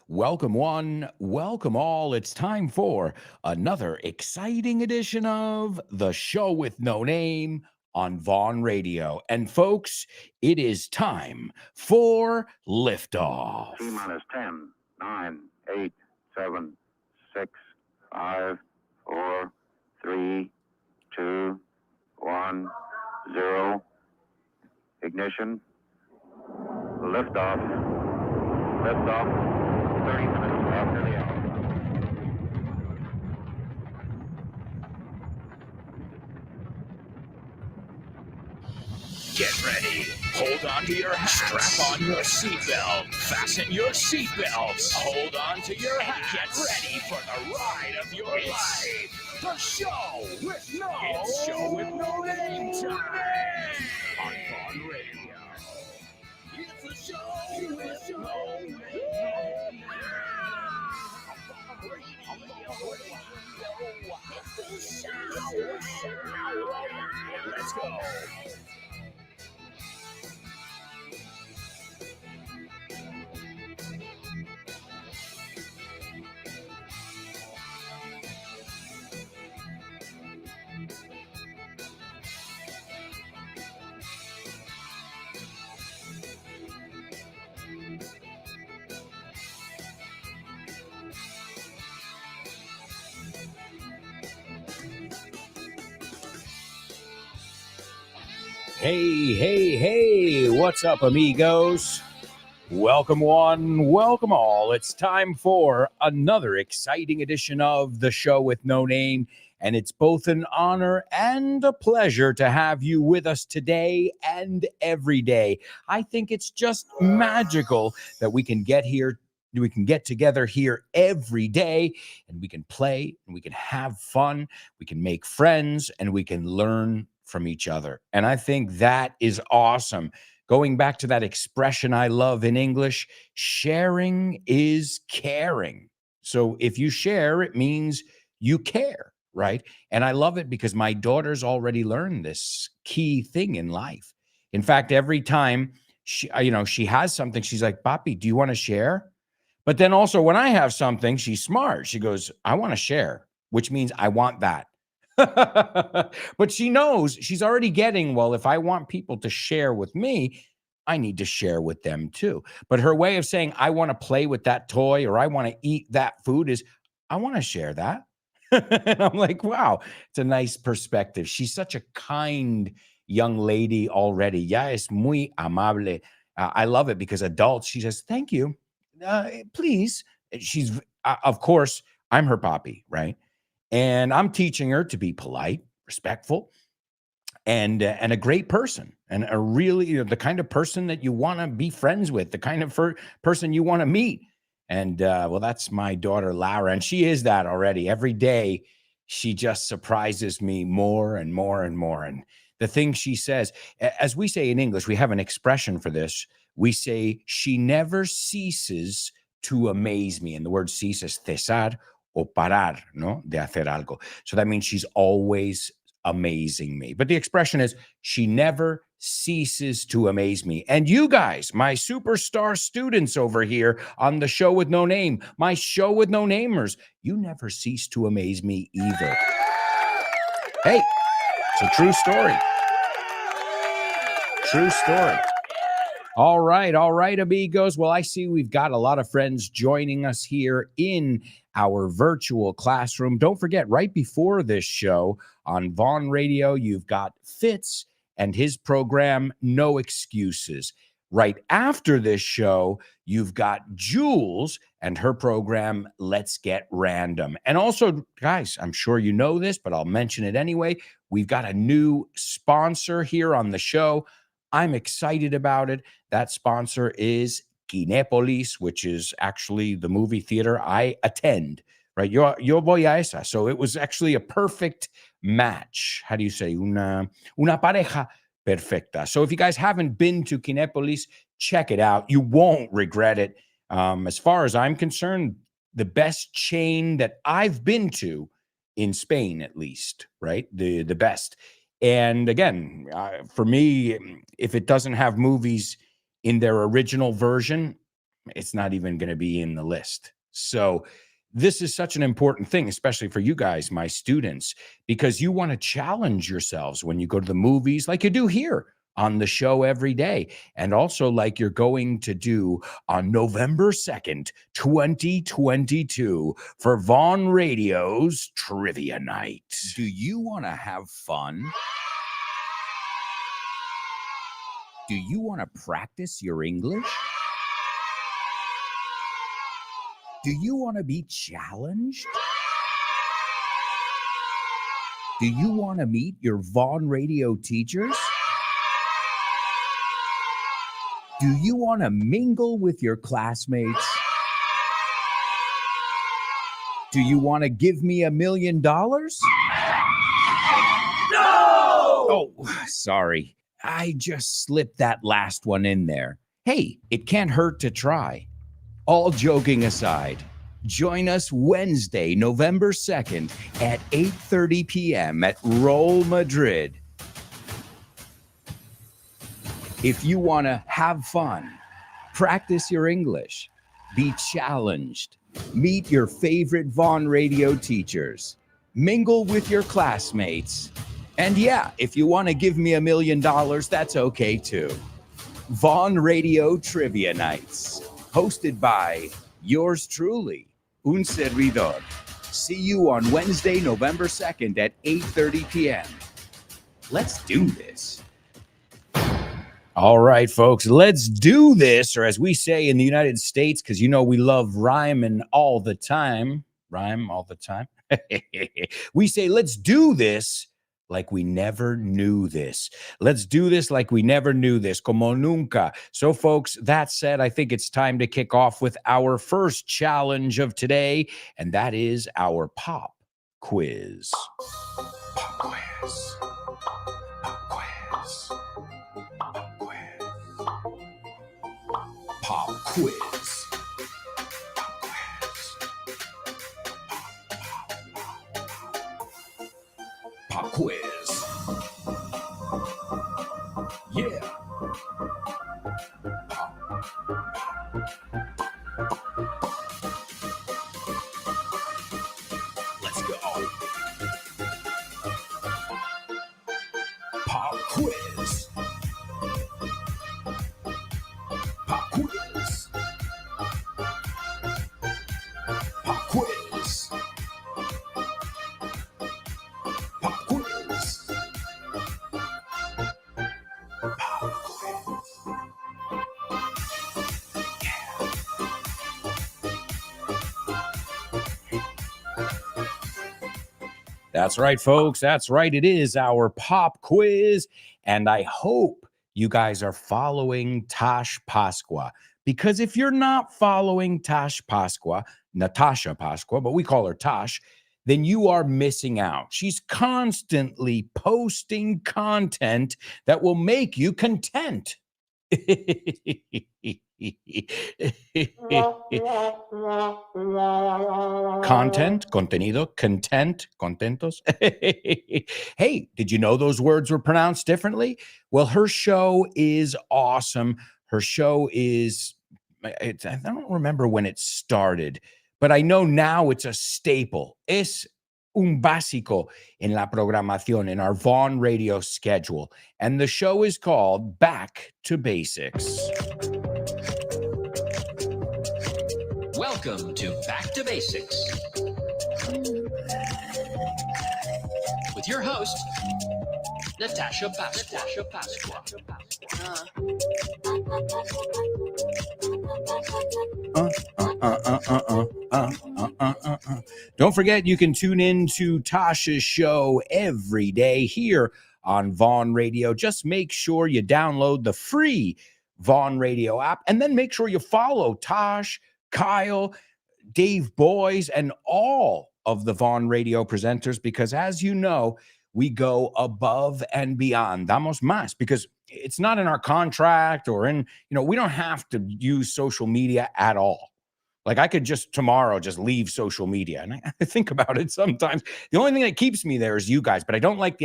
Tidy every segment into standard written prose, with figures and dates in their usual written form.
Welcome, one, welcome all. It's time for another exciting edition of The Show with No Name on Vaughn Radio. And folks, it is time for liftoff. T minus 10, 9, 8, 7, 6, 5, 4, 3, 2, 1, 0. Ignition. Liftoff. Liftoff. 30 minutes after the hour. Get ready. Hold on to your hat. Strap on your seatbelt. Fasten your seatbelts. Hold on to your hat. Get ready for the ride of your life. The show with no name time on Vaughn Radio. It's the show with no name. It's the show. Let's go. Hey, what's up, amigos? Welcome, one, welcome all. It's time for another exciting edition of The Show with No Name. And it's both an honor and a pleasure to have you with us today and every day. I think it's just magical that we can get together here every day, and we can play and we can have fun, we can make friends, and we can learn from each other. And I think that is awesome. Going back to that expression I love in English, sharing is caring. So if you share, it means you care, right? And I love it because my daughter's already learned this key thing in life. In fact, every time she has something, she's like, "Papi, do you want to share?" But then also when I have something, she's smart. She goes, "I want to share," which means I want that. But she knows she's already getting, well, if I want people to share with me, I need to share with them too. But her way of saying, I want to play with that toy or I want to eat that food is, I want to share that. And I'm like, wow, it's a nice perspective. She's such a kind young lady already. Ya es muy amable. I love it because adults, she says, thank you. Please. She's, of course, I'm her papi, right? And I'm teaching her to be polite, respectful, and a great person, and a really, the kind of person that you want to be friends with, the kind of person you want to meet. And well, that's my daughter Laura, and she is that already. Every day, she just surprises me more and more and more. And the things she says, as we say in English, we have an expression for this. We say she never ceases to amaze me, and the word cease is cesar o parar, no, de hacer algo. So that means she's always amazing me. But the expression is she never ceases to amaze me. And you guys, my superstar students over here on the show with no name, my show with no namers, you never cease to amaze me either. Hey, it's a true story. True story. All right, amigos. Well, I see we've got a lot of friends joining us here in our virtual classroom. Don't forget, right before this show on Vaughn Radio, you've got Fitz and his program, No Excuses. Right after this show, you've got Jules and her program, Let's Get Random. And also, guys, I'm sure you know this, but I'll mention it anyway. We've got a new sponsor here on the show. I'm excited about it. That sponsor is Kinépolis, which is actually the movie theater I attend, right? Yo voy a esa. So it was actually a perfect match. How do you say? Una pareja perfecta. So if you guys haven't been to Kinépolis, check it out. You won't regret it. As far as I'm concerned, the best chain that I've been to in Spain, at least, right? The best. And again, for me, if it doesn't have movies in their original version, it's not even going to be in the list. So this is such an important thing, especially for you guys, my students, because you want to challenge yourselves when you go to the movies, like you do here on the show every day, and also like you're going to do on November 2nd, 2022 for Vaughn Radio's Trivia Night. Do you want to have fun? Do you want to practice your English? Do you want to be challenged? Do you want to meet your Vaughn Radio teachers? Do you want to mingle with your classmates? Do you want to give me $1 million? No! Oh, sorry. I just slipped that last one in there. Hey, it can't hurt to try. All joking aside, join us Wednesday, November 2nd at 8:30 p.m. at Roll Madrid. If you want to have fun, practice your English, be challenged, meet your favorite Vaughn Radio teachers, mingle with your classmates, and yeah, if you want to give me $1 million, that's okay too. Vaughn Radio Trivia Nights, hosted by yours truly, un servidor. See you on Wednesday, November 2nd at 8:30 p.m. Let's do this. All right, folks, let's do this, or as we say in the United States, because you know we love rhyming all the time. Rhyme all the time. We say, let's do this like we never knew this. Let's do this like we never knew this. Como nunca. So, folks, that said, I think it's time to kick off with our first challenge of today, and that is our pop quiz. Pop quiz. Pop quiz. Pop quiz. Pop quiz. Pop quiz. Yeah. Let's go. Pop quiz. Pop quiz. Pop quiz. Pop quiz. Pop quiz. That's right, folks. That's right. It is our pop quiz. And I hope you guys are following Tash Pasqua. Because if you're not following Tash Pasqua, Natasha Pasqua, but we call her Tash, then you are missing out. She's constantly posting content that will make you content. Content, contenido, content, contentos. Hey, did you know those words were pronounced differently? Well, her show is awesome. Her show is, I don't remember when it started, but I know now it's a staple. Es un básico en la programación, in our Vaughn Radio schedule. And the show is called Back to Basics. Welcome to Back to Basics with your host, Natasha Pasqua. Don't forget, you can tune in to Tasha's show every day here on Vaughn Radio. Just make sure you download the free Vaughn Radio app, and then make sure you follow Tash, Kyle, Dave Boys, and all of the Vaughn Radio presenters, because as you know, we go above and beyond. Damos más, because it's not in our contract or in, we don't have to use social media at all. Like I could just tomorrow just leave social media. And I think about it sometimes. The only thing that keeps me there is you guys, but I don't like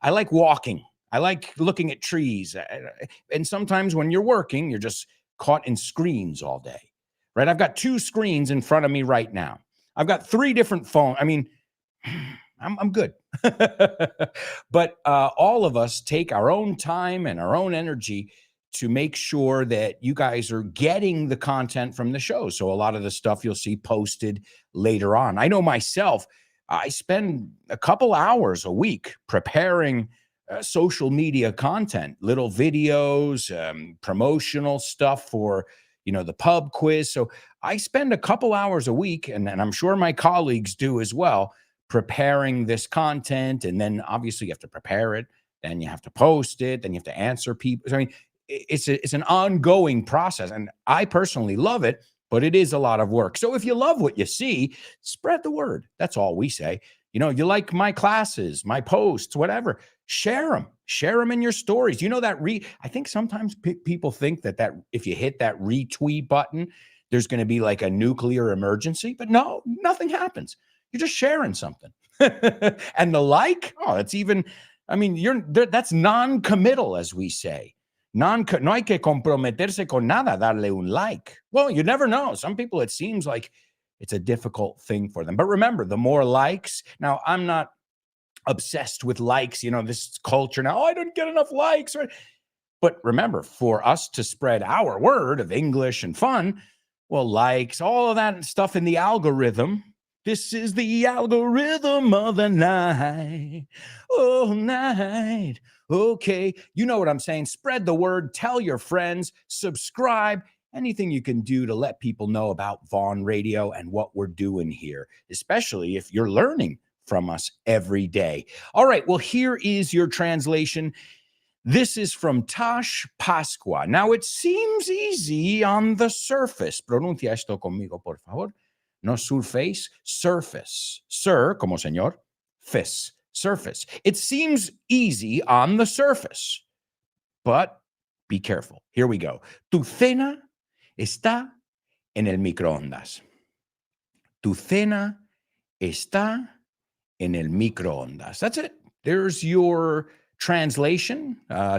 I like walking. I like looking at trees. And sometimes when you're working, you're just caught in screens all day, right? I've got 2 screens in front of me right now. I've got 3 different phones. I mean, I'm good. But all of us take our own time and our own energy to make sure that you guys are getting the content from the show. So a lot of the stuff you'll see posted later on. I know myself, I spend a couple hours a week preparing social media content, little videos, promotional stuff for, the pub quiz. So I spend a couple hours a week, and I'm sure my colleagues do as well, preparing this content. And then obviously you have to prepare it, then you have to post it, then you have to answer people. I mean, it's an ongoing process, and I personally love it, but it is a lot of work. So if you love what you see, spread the word. That's all we say. You like my classes, my posts, whatever, share them in your stories. I think sometimes people think that if you hit that retweet button, there's going to be like a nuclear emergency, but no, nothing happens. You're just sharing something. And the like, that's even, that's non-committal, as we say. No hay que comprometerse con nada, darle un like. Well, you never know. Some people, it seems like it's a difficult thing for them. But remember, the more likes, now I'm not obsessed with likes, this culture now, I don't get enough likes. Right? But remember, for us to spread our word of English and fun, well, likes, all of that stuff in the algorithm. This is the algorithm of the night. Oh, night. Okay. You know what I'm saying? Spread the word. Tell your friends. Subscribe. Anything you can do to let people know about Vaughn Radio and what we're doing here, especially if you're learning from us every day. All right. Well, here is your translation. This is from Tash Pasqua. Now, it seems easy on the surface. Pronuncia esto conmigo, por favor. No surface, surface. Sir, como señor, fis, surface. It seems easy on the surface, but be careful. Here we go. Tu cena está en el microondas. Tu cena está en el microondas. That's it. There's your translation.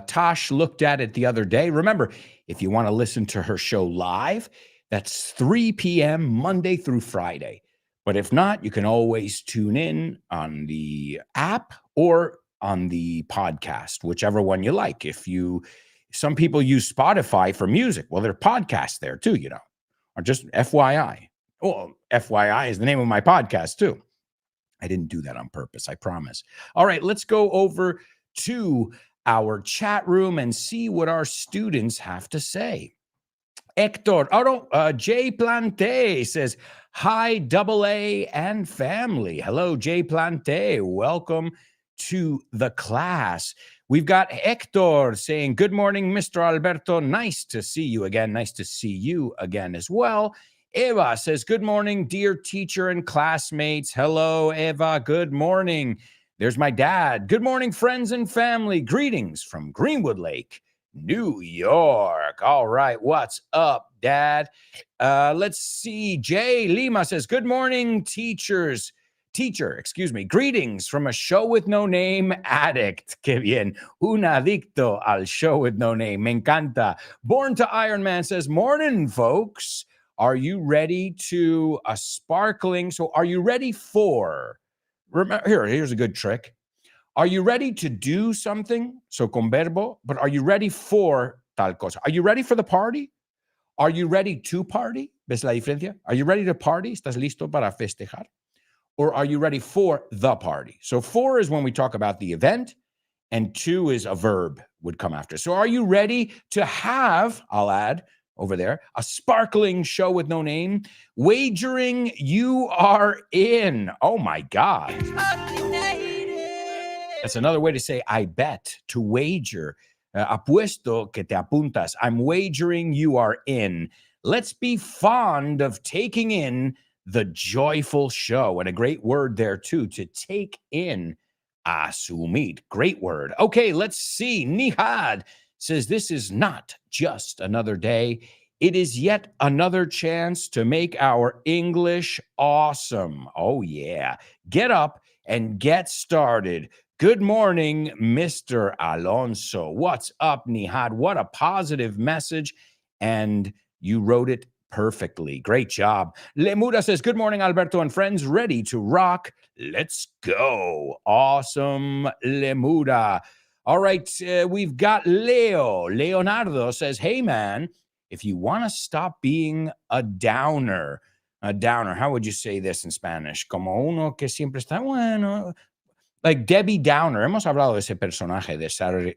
Tosh looked at it the other day. Remember, if you want to listen to her show live, that's 3 p.m. Monday through Friday. But if not, you can always tune in on the app or on the podcast, whichever one you like. Some people use Spotify for music. Well, there are podcasts there too, or just FYI. Well, FYI is the name of my podcast too. I didn't do that on purpose, I promise. All right, let's go over to our chat room and see what our students have to say. Hector, Jay Plante says, hi, AA and family. Hello, Jay Plante. Welcome to the class. We've got Hector saying, good morning, Mr. Alberto. Nice to see you again. Nice to see you again as well. Eva says, good morning, dear teacher and classmates. Hello, Eva. Good morning. There's my dad. Good morning, friends and family. Greetings from Greenwood Lake, New York. All right. What's up, Dad? Let's see. Jay Lima says, good morning, teachers. Greetings from a show with no name addict. Que bien. Un adicto al show with no name. Me encanta. Born to Iron Man says, morning, folks. Are you ready to a sparkling? So are you ready for, here's a good trick. Are you ready to do something? So con verbo, but are you ready for tal cosa? Are you ready for the party? Are you ready to party? ¿Ves la diferencia? Are you ready to party? ¿Estás listo para festejar? Or are you ready for the party? So for is when we talk about the event, and to is a verb would come after. So are you ready to have, I'll add over there, a sparkling show with no name? Wagering, you are in. Oh my God. That's another way to say I bet, to wager. Apuesto que te apuntas. I'm wagering you are in. Let's be fond of taking in the joyful show. And a great word there too, to take in. Asumir. Great word. Okay, let's see. Nihad says, this is not just another day. It is yet another chance to make our English awesome. Oh, yeah. Get up and get started. Good morning, Mr. Alonso. What's up, Nihad? What a positive message and you wrote it perfectly. Great job. Lemuda says, good morning, Alberto and friends. Ready to rock? Let's go. Awesome, Lemuda. All right, we've got Leo. Leonardo says, hey, man, if you want to stop being a downer, how would you say this in Spanish? Como uno que siempre está bueno. Like Debbie Downer. Hemos hablado de ese personaje de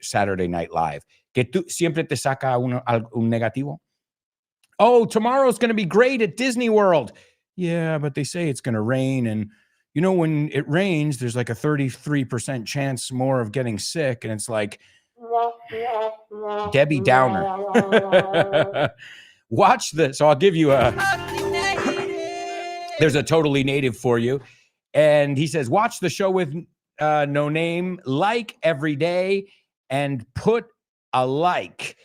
Saturday Night Live, que tú siempre te saca un negativo. Oh, tomorrow's going to be great at Disney World. Yeah, but they say it's going to rain. And, you know, when it rains, there's like a 33% chance more of getting sick. And it's like, Debbie Downer. Watch this. So I'll give you there's a totally native for you. And he says, watch the show with no name, like every day, and put a like.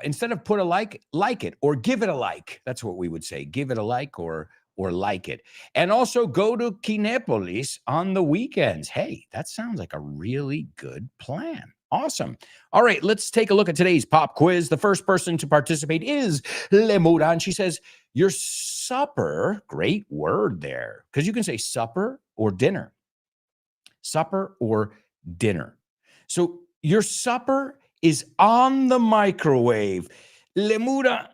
Instead of put a like it, or give it a like. That's what we would say. Give it a like or like it. And also go to Kinépolis on the weekends. Hey, that sounds like a really good plan. Awesome. All right, let's take a look at today's pop quiz. The first person to participate is Lemuda, and she says, your supper, great word there, because you can say supper or dinner. Supper or dinner. So your supper is on the microwave. Lemuda.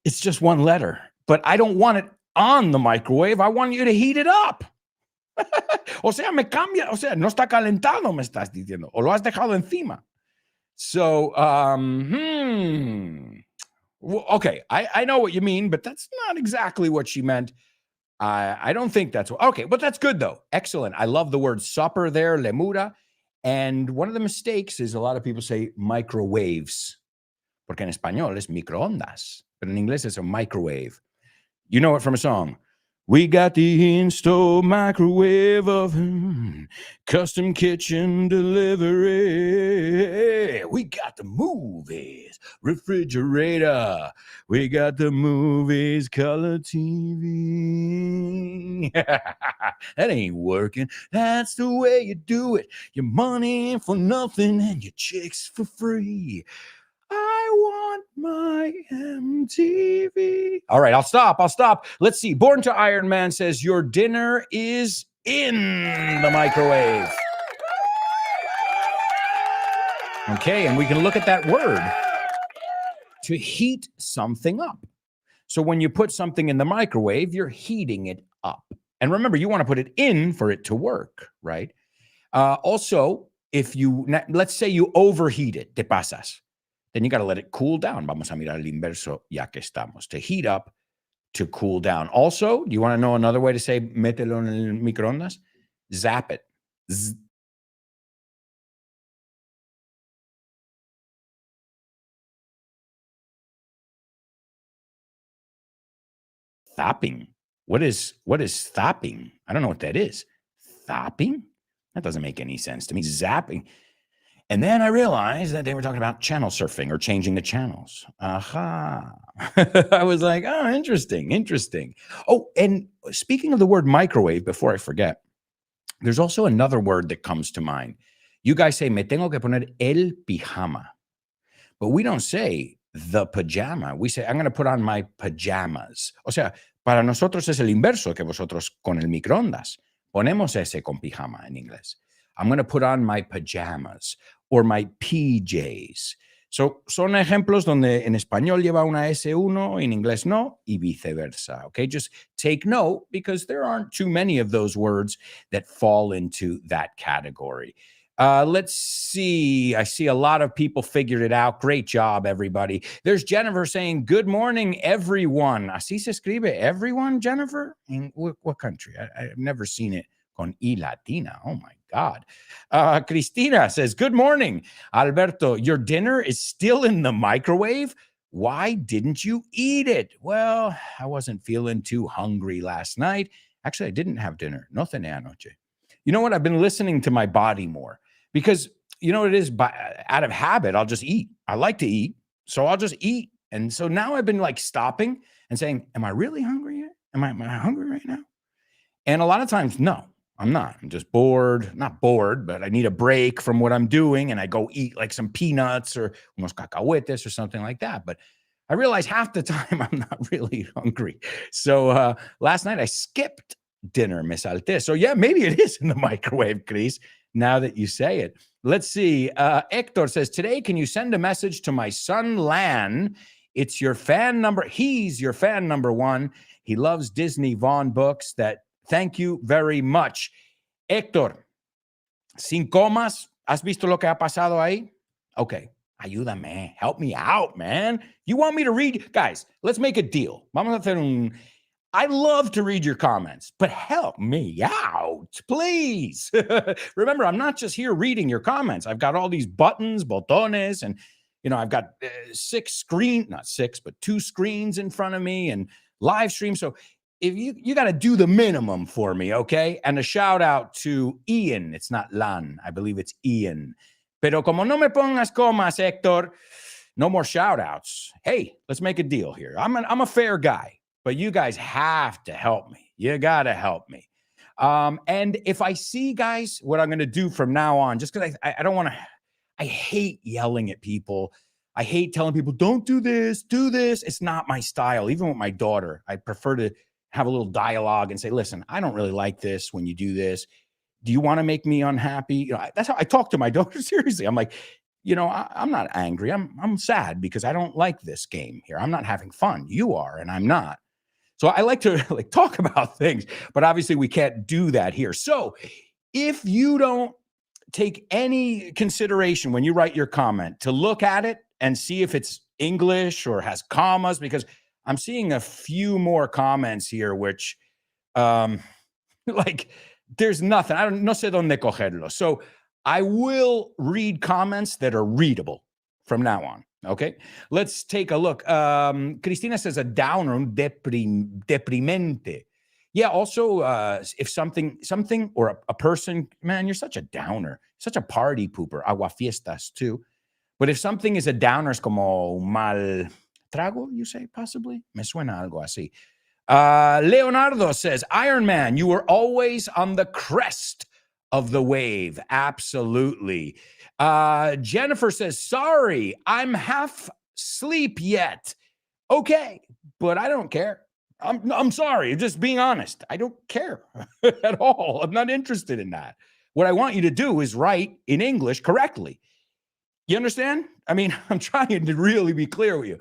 It's just one letter, but I don't want it on the microwave. I want you to heat it up. O sea, me cambia. O sea, no está calentado, me estás diciendo. O lo has dejado encima. So, okay, I know what you mean, but that's not exactly what she meant. I don't think that's what, okay, but that's good though. Excellent. I love the word supper there, Lemuda. And one of the mistakes is a lot of people say microwaves, porque en español es microondas, but in English it's a microwave. You know it from a song. We got the in-store microwave oven, custom kitchen delivery. We got the movies, refrigerator. We got the movies, color TV. That ain't working. That's the way you do it. Your money for nothing and your chicks for free. I want my MTV. All right, I'll stop. Let's see. Born to Iron Man says, your dinner is in the microwave. Okay, and we can look at that word. To heat something up. So when you put something in the microwave, you're heating it up. And remember, you want to put it in for it to work, right? Also, if you, let's say you overheat it, te pasas. Then you got to let it cool down. Vamos a mirar el inverso, ya que estamos. To heat up, to cool down. Also, you want to know another way to say mételo en el microondas? Zap it. Thopping. What is thopping? I don't know what that is. Thopping? That doesn't make any sense to me. Zapping. And then I realized that they were talking about channel surfing or changing the channels. Aha. I was like, oh, interesting. Oh, and speaking of the word microwave, before I forget, there's also another word that comes to mind. You guys say, me tengo que poner el pijama. But we don't say the pajama. We say, I'm going to put on my pajamas. O sea, para nosotros es el inverso que vosotros con el microondas. Ponemos ese con pijama en inglés. I'm going to put on my pajamas or my PJs. So, son ejemplos donde en español lleva una S1, en inglés no, y viceversa. Okay, just take note because there aren't too many of those words that fall into that category. Let's see. I see a lot of people figured it out. Great job, everybody. There's Jennifer saying, good morning, everyone. Así se escribe everyone, Jennifer? In what country? I've never seen it con I latina. Oh, my God. Cristina says, good morning, Alberto. Your dinner is still in the microwave? Why didn't you eat it? Well, I wasn't feeling too hungry last night. Actually, I didn't have dinner. No cené anoche. You know what? I've been listening to my body more because you know what it is? Out of habit, I'll just eat. I like to eat, so I'll just eat. And so now I've been like stopping and saying, am I really hungry yet? Am I hungry right now? And a lot of times, no, I'm not. I'm just bored. Not bored, but I need a break from what I'm doing, and I go eat like some peanuts or unos cacahuetes or something like that. But I realize half the time I'm not really hungry. So last night I skipped dinner, Miss Altes. So yeah, maybe it is in the microwave, Chris, now that you say it. Let's see. Hector says, today, can you send a message to my son, Lan? He's your fan number one. He loves Disney Vaughn books. Thank you very much. Héctor, sin comas, ¿has visto lo que ha pasado ahí? Okay, ayúdame. Help me out, man. You want me to read? Guys, let's make a deal. Vamos a hacer I love to read your comments, but help me out, please. Remember, I'm not just here reading your comments. I've got all these buttons, botones, and I've got two screens in front of me and live stream. So if you got to do the minimum for me, okay? And a shout out to Ian. It's not Lan. I believe it's Ian. Pero como no me pongas comas, Héctor, no more shout outs. Hey, let's make a deal here. I'm a fair guy. But you guys have to help me. You got to help me. And if I see, guys, what I'm going to do from now on, just because I don't want to, I hate yelling at people. I hate telling people, don't do this, do this. It's not my style. Even with my daughter, I prefer to have a little dialogue and say, listen, I don't really like this when you do this. Do you want to make me unhappy? That's how I talk to my daughter. Seriously. I'm like, I'm not angry. I'm sad because I don't like this game here. I'm not having fun. You are, and I'm not. So I like to talk about things, but obviously we can't do that here. So if you don't take any consideration when you write your comment to look at it and see if it's English or has commas, because I'm seeing a few more comments here, which there's nothing. No sé dónde cogerlo. So I will read comments that are readable from now on. Okay, let's take a look. Cristina says a downer, deprimente. Yeah, also, if something or a person, man, you're such a downer, such a party pooper, aguafiestas too. But if something is a downer, es como mal trago, you say, possibly? Me suena algo así. Leonardo says, Iron Man, you were always on the crest of the wave. Absolutely. Jennifer says, sorry, I'm half asleep yet. Okay, but I don't care. I'm sorry. Just being honest. I don't care at all. I'm not interested in that. What I want you to do is write in English correctly. You understand? I mean, I'm trying to really be clear with you.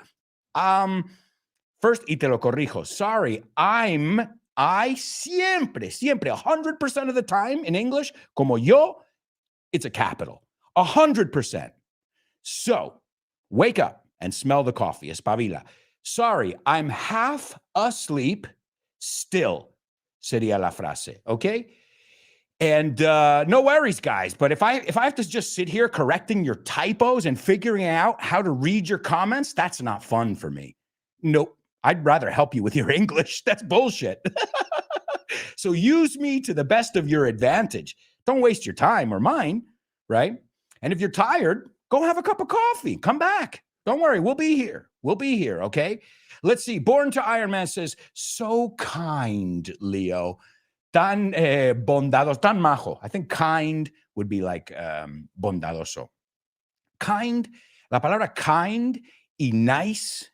First, y te lo corrijo. Sorry, I siempre, 100% of the time in English, como yo, it's a capital. 100%. So, wake up and smell the coffee. Espabila. Sorry, I'm half asleep still, sería la frase. Okay? And no worries, guys. But if I have to just sit here correcting your typos and figuring out how to read your comments, that's not fun for me. Nope. I'd rather help you with your English. That's bullshit. So use me to the best of your advantage. Don't waste your time or mine, right? And if you're tired, go have a cup of coffee. Come back. Don't worry. We'll be here. Okay? Let's see. Born to Iron Man says, so kind, Leo. Tan bondadoso, tan majo. I think kind would be like bondadoso. Kind, la palabra kind y nice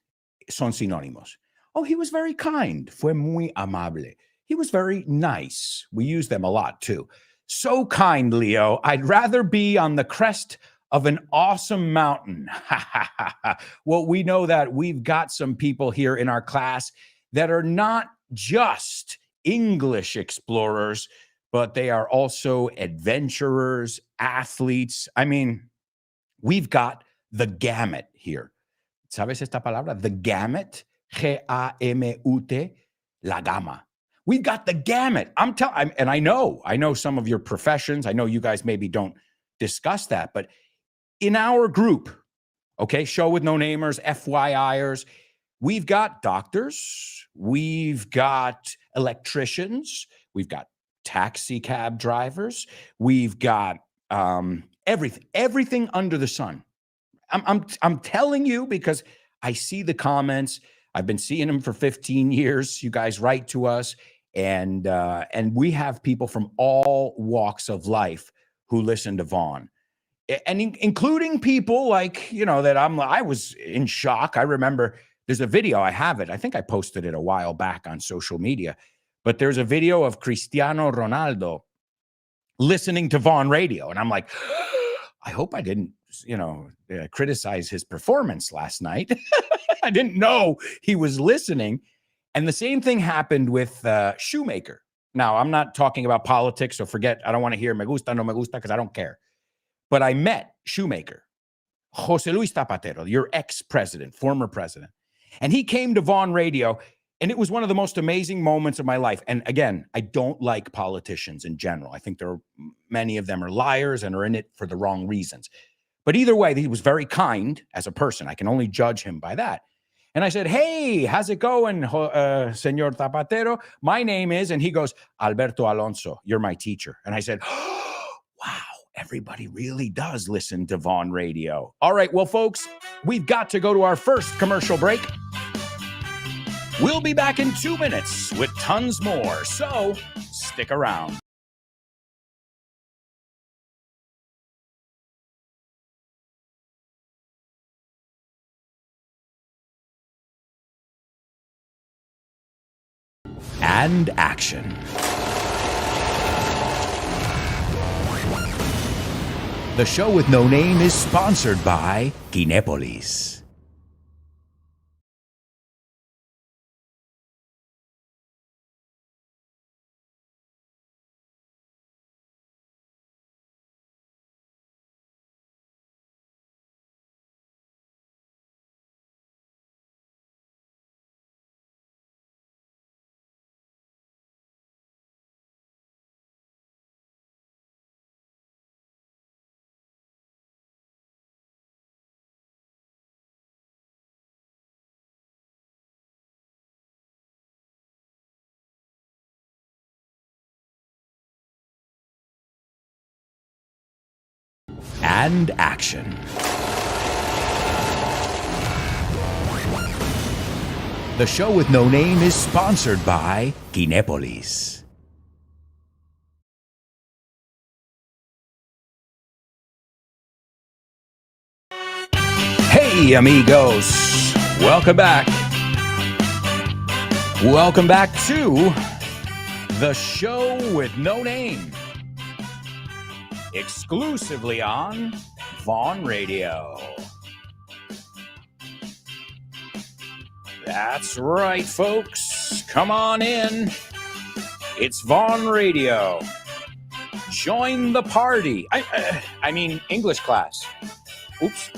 son sinónimos. Oh, he was very kind. Fue muy amable. He was very nice. We use them a lot too. So kind, Leo. I'd rather be on the crest of an awesome mountain. Well, we know that we've got some people here in our class that are not just English explorers, but they are also adventurers, athletes. I mean, we've got the gamut here. ¿Sabes esta palabra? The gamut, G-A-M-U-T, la gama. We've got the gamut. And I know some of your professions. I know you guys maybe don't discuss that, but in our group, okay, show with no namers, FYIers, we've got doctors, we've got electricians, we've got taxi cab drivers, we've got everything under the sun. I'm telling you because I see the comments. I've been seeing them for 15 years. You guys write to us, and we have people from all walks of life who listen to Vaughn, and including people like, that I was in shock. I remember there's a video, I have it. I think I posted it a while back on social media, but there's a video of Cristiano Ronaldo listening to Vaughn Radio. And I'm like, I hope I didn't, criticize his performance last night. I didn't know he was listening. And the same thing happened with Shoemaker. Now, I'm not talking about politics, so forget, I don't want to hear me gusta, no me gusta, because I don't care. But I met Shoemaker, Jose Luis Zapatero, your ex-president, former president. And he came to Vaughn Radio, and it was one of the most amazing moments of my life. And again, I don't like politicians in general. I think many of them are liars and are in it for the wrong reasons. But either way, he was very kind as a person. I can only judge him by that. And I said, hey, how's it going, Senor Zapatero? My name is, and he goes, Alberto Alonso, you're my teacher. And I said, wow, everybody really does listen to Vaughn Radio. All right, well, folks, we've got to go to our first commercial break. We'll be back in 2 minutes with tons more, so stick around. And action. The show with no name is sponsored by Kinepolis. And action. The show with no name is sponsored by Kinepolis. Hey, amigos. Welcome back. Welcome back to the show with no name. Exclusively on Vaughn Radio. That's right, folks. Come on in. It's Vaughn Radio. Join the party. I mean, English class. Oops.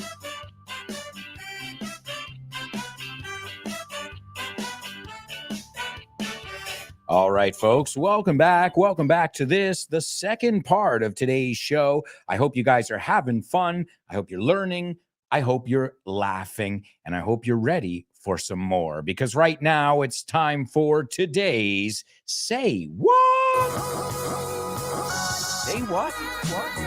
All right, folks, welcome back. Welcome back to the second part of today's show. I hope you guys are having fun. I hope you're learning. I hope you're laughing. And I hope you're ready for some more. Because right now it's time for today's Say What? Say what? What?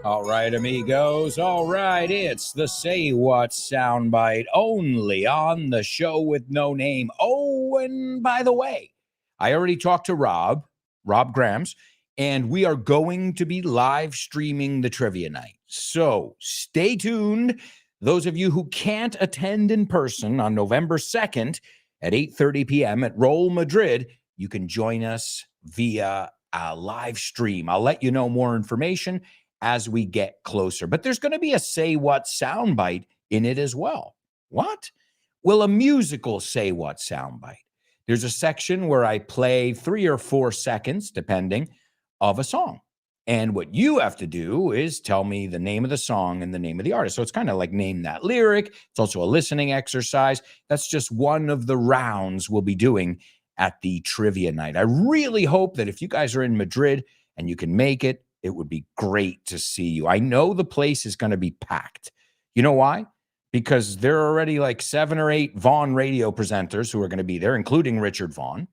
All right, amigos. All right, it's the Say What soundbite only on the show with no name. Oh, and by the way, I already talked to Rob Grams, and we are going to be live streaming the trivia night. So stay tuned. Those of you who can't attend in person on November 2nd at 8:30 p.m. at Roll Madrid, you can join us via a live stream. I'll let you know more information as we get closer. But there's going to be a Say What soundbite in it as well. What? Well, a musical Say What soundbite. There's a section where I play 3 or 4 seconds, depending, of a song. And what you have to do is tell me the name of the song and the name of the artist. So it's kind of like name that lyric. It's also a listening exercise. That's just one of the rounds we'll be doing at the trivia night. I really hope that if you guys are in Madrid and you can make it, it would be great to see you. I know the place is going to be packed. You know why? Because there are already like 7 or 8 Vaughn radio presenters who are going to be there, including Richard Vaughn.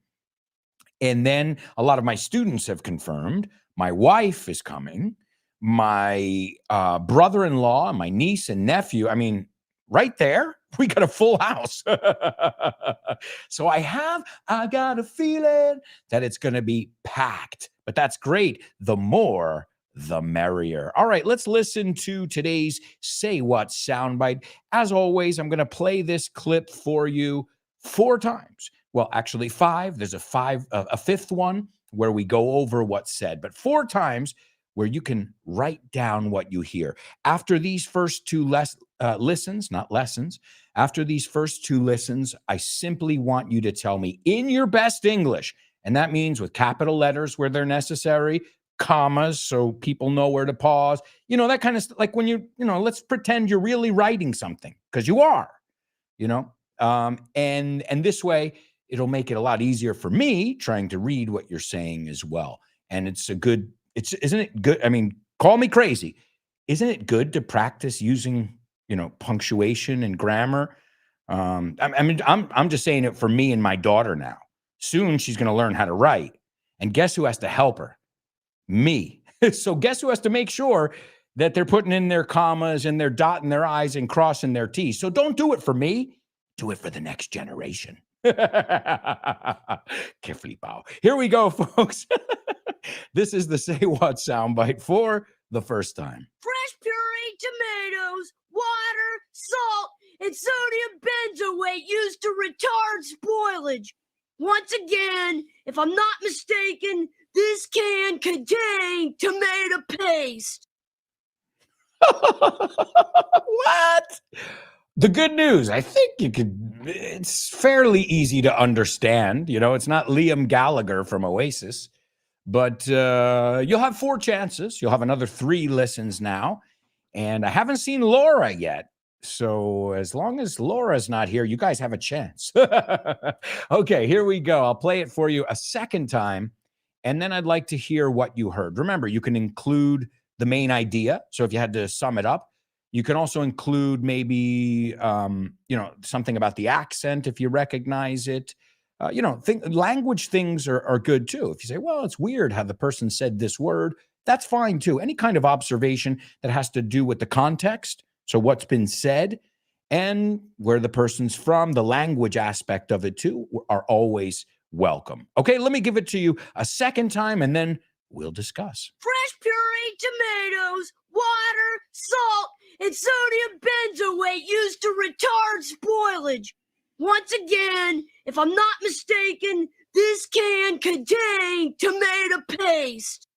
And then a lot of my students have confirmed. My wife is coming. My brother-in-law, my niece and nephew. I mean, right there, we got a full house. So I got a feeling that it's going to be packed. But that's great. The more, the merrier. All right, let's listen to today's Say What soundbite. As always, I'm going to play this clip for you 4 times. Well, actually 5. There's a 5th one where we go over what's said, but 4 times where you can write down what you hear. After these first 2 listens, not lessons, after these first 2 listens, I simply want you to tell me in your best English, and that means with capital letters where they're necessary, commas so people know where to pause, that kind of stuff. Like when let's pretend you're really writing something, because you are, and this way it'll make it a lot easier for me trying to read what you're saying as well. And isn't it good? I mean, call me crazy. Isn't it good to practice using, punctuation and grammar? I'm just saying it for me and my daughter now. Soon she's going to learn how to write. And guess who has to help her? Me. So guess who has to make sure that they're putting in their commas and they're dotting their I's and crossing their T's. So don't do it for me. Do it for the next generation. Carefully bow. Here we go, folks. This is the Say What soundbite for the first time. Fresh pureed tomatoes, water, salt, and sodium benzoate used to retard spoilage. Once again, if I'm not mistaken, this can contain tomato paste. What? The good news, I think it's fairly easy to understand. It's not Liam Gallagher from Oasis, but you'll have 4 chances. You'll have another 3 listens now. And I haven't seen Laura yet. So as long as Laura's not here, you guys have a chance. Okay, here we go. I'll play it for you a second time. And then I'd like to hear what you heard. Remember, you can include the main idea. So if you had to sum it up, you can also include maybe, something about the accent if you recognize it. Language things are good too. If you say, well, it's weird how the person said this word, that's fine too. Any kind of observation that has to do with the context, so what's been said, and where the person's from, the language aspect of it too, are always welcome. Okay, let me give it to you a second time and then we'll discuss. Fresh pureed tomatoes, water, salt, and sodium benzoate used to retard spoilage. Once again, if I'm not mistaken, this can contain tomato paste.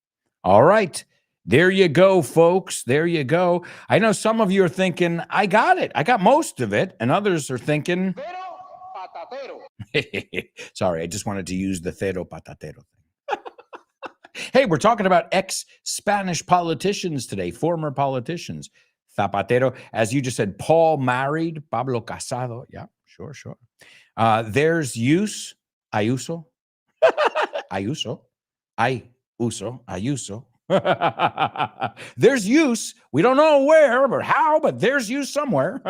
All right. There you go, folks. There you go. I know some of you are thinking, I got it. I got most of it. And others are thinking, sorry, I just wanted to use the cero patatero thing. Hey, we're talking about ex-Spanish politicians today, former politicians. Zapatero, as you just said, Paul married, Pablo casado. Yeah, sure. There's use, Ayuso. Ayuso. Ayuso. There's use. We don't know where or how, but there's use somewhere.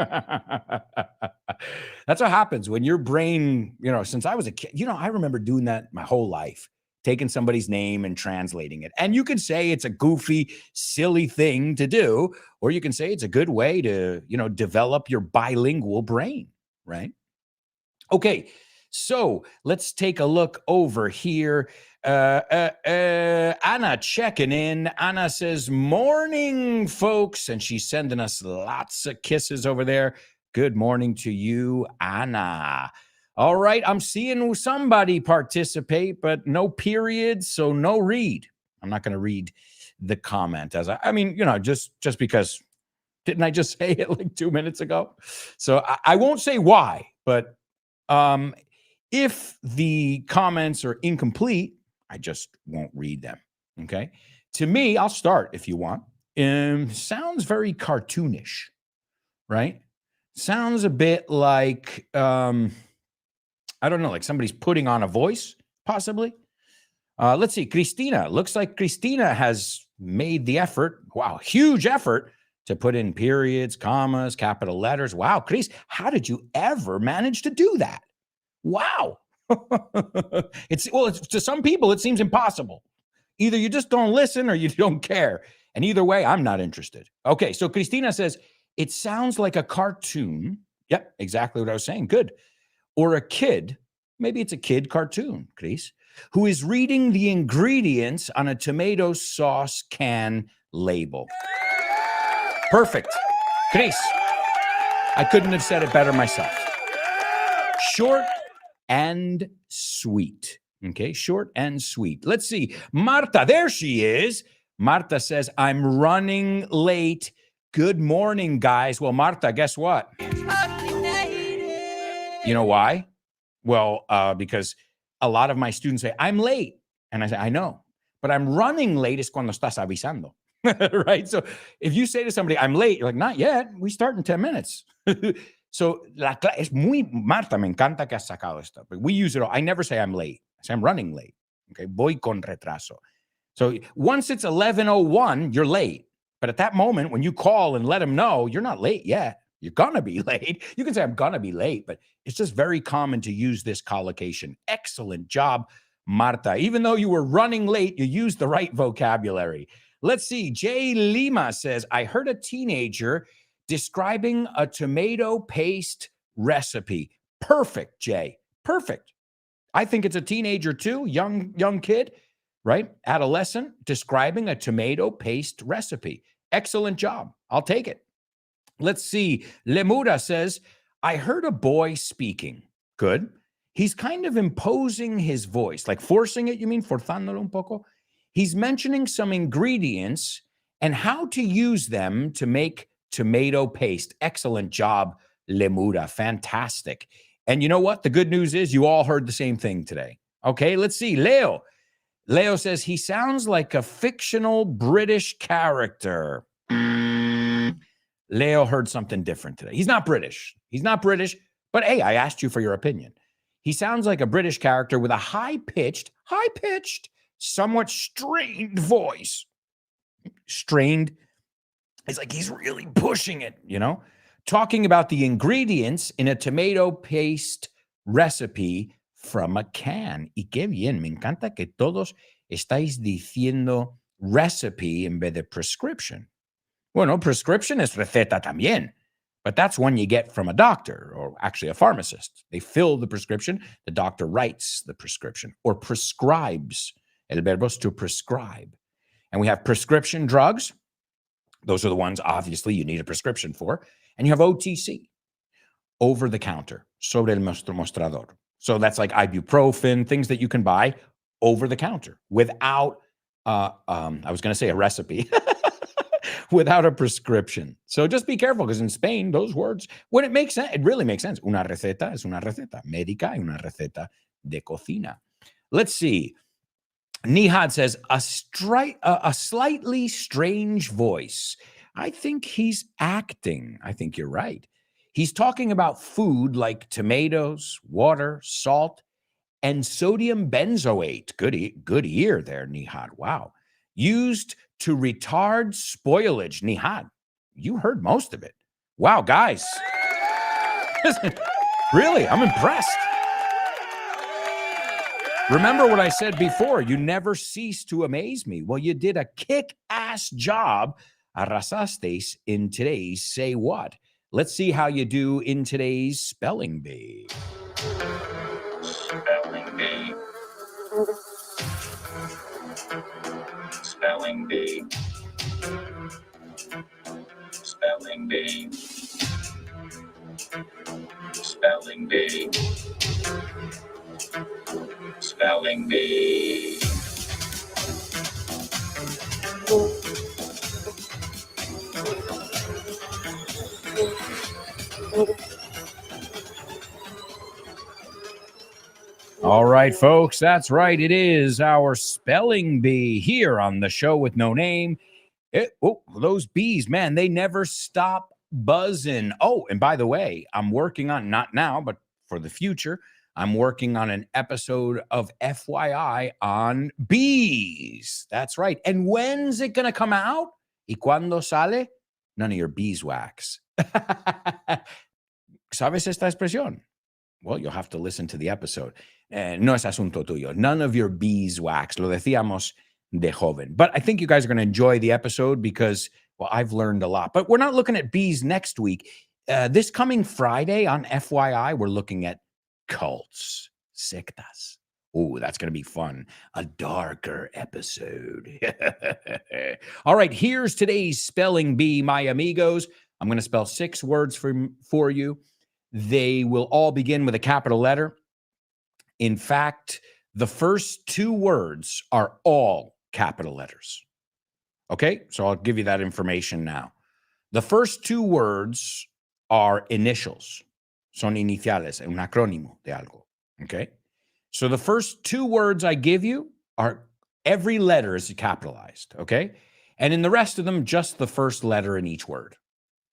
That's what happens when your brain, since I was a kid, I remember doing that my whole life, taking somebody's name and translating it. And you could say it's a goofy, silly thing to do, or you can say it's a good way to, develop your bilingual brain, right? Okay, so let's take a look over here. Anna checking in. Anna says, morning, folks. And she's sending us lots of kisses over there. Good morning to you, Anna. All right, I'm seeing somebody participate, but no periods, so no read. I'm not going to read the comment as I mean, just because didn't I just say it like 2 minutes ago? So I won't say why, but if the comments are incomplete, I just won't read them. Okay. To me, I'll start if you want. Sounds very cartoonish, right? Sounds a bit like, I don't know, like somebody's putting on a voice, possibly. Let's see. Christina. Looks like Christina has made the effort. Wow. Huge effort to put in periods, commas, capital letters. Wow. Chris, how did you ever manage to do that? Wow. It's to some people, it seems impossible. Either you just don't listen or you don't care. And either way, I'm not interested. Okay. So Christina says, it sounds like a cartoon. Yep. Exactly what I was saying. Good. Or a kid. Maybe it's a kid cartoon, Chris, who is reading the ingredients on a tomato sauce can label. Perfect. Chris, I couldn't have said it better myself. Short and sweet. Okay, short and sweet. Let's see. Marta, there she is. Marta says, I'm running late. Good morning, guys. Well, Marta, guess what? You know why? Well, because a lot of my students say, I'm late. And I say, I know. But I'm running late es cuando estás avisando. Right? So if you say to somebody, I'm late, you're like, not yet. We start in 10 minutes. So es muy, Marta, me encanta que has sacado esto. But we use it all. I never say I'm late. I say I'm running late. Okay. Voy con retraso. So once it's 11:01, you're late. But at that moment, when you call and let them know, you're not late yet. You're going to be late. You can say, I'm going to be late, but it's just very common to use this collocation. Excellent job, Marta. Even though you were running late, you used the right vocabulary. Let's see. Jay Lima says, I heard a teenager describing a tomato paste recipe. Perfect, Jay. Perfect. I think it's a teenager too, young kid, right? Adolescent, describing a tomato paste recipe. Excellent job. I'll take it. Let's see. Lemura says, I heard a boy speaking. Good. He's kind of imposing his voice, like forcing it, you mean? Forzándolo un poco? He's mentioning some ingredients and how to use them to make tomato paste. Excellent job, Lemura. Fantastic. And you know what? The good news is you all heard the same thing today. Okay, let's see. Leo. Leo says he sounds like a fictional British character. Leo heard something different today. He's not British. He's not British. But hey, I asked you for your opinion. He sounds like a British character with a high-pitched, somewhat strained voice. Strained. It's like he's really pushing it, talking about the ingredients in a tomato paste recipe from a can. Y qué bien, me encanta que todos estáis diciendo recipe en vez de prescription. Bueno, prescription is receta también, but that's one you get from a doctor or actually a pharmacist. They fill the prescription, the doctor writes the prescription or prescribes. El verbo es to prescribe. And we have prescription drugs. Those are the ones, obviously, you need a prescription for. And you have OTC, over the counter, sobre el mostrador. So that's like ibuprofen, things that you can buy over the counter without, I was going to say a recipe, without a prescription. So just be careful because in Spain, those words, when it makes sense, it really makes sense. Una receta es una receta médica y una receta de cocina. Let's see. Nihad says, a slightly strange voice. I think he's acting. I think you're right. He's talking about food like tomatoes, water, salt, and sodium benzoate. Good ear there, Nihad. Wow. Used to retard spoilage. Nihad, you heard most of it. Wow, guys. Really, I'm impressed. Remember what I said before, you never cease to amaze me. Well, you did a kick-ass job, arrasasteis, in today's Say What. Let's see how you do in today's Spelling Bee. Spelling Bee. Spelling Bee. Spelling Bee. Spelling Bee. Spelling Bee. All right, folks, that's right. It is our spelling bee here on the show with no name. Those bees, man, they never stop buzzing. Oh, and by the way, I'm working on, not now, but for the future, I'm working on an episode of FYI on bees. That's right. And when's it going to come out? ¿Y cuándo sale? None of your beeswax. ¿Sabes esta expresión? Well, you'll have to listen to the episode. No es asunto tuyo. None of your beeswax. Lo decíamos de joven. But I think you guys are going to enjoy the episode because, well, I've learned a lot. But we're not looking at bees next week. This coming Friday on FYI, we're looking at cults, sectas. Oh, that's going to be fun. A darker episode. All right, here's today's spelling bee, my amigos. I'm going to spell 6 words for you. They will all begin with a capital letter. In fact, the first 2 words are all capital letters. Okay, so I'll give you that information now. The first 2 words are initials. Son iniciales, un acrónimo de algo. Okay, so the first 2 words I give you are, every letter is capitalized. Okay, and in the rest of them, just the first letter in each word,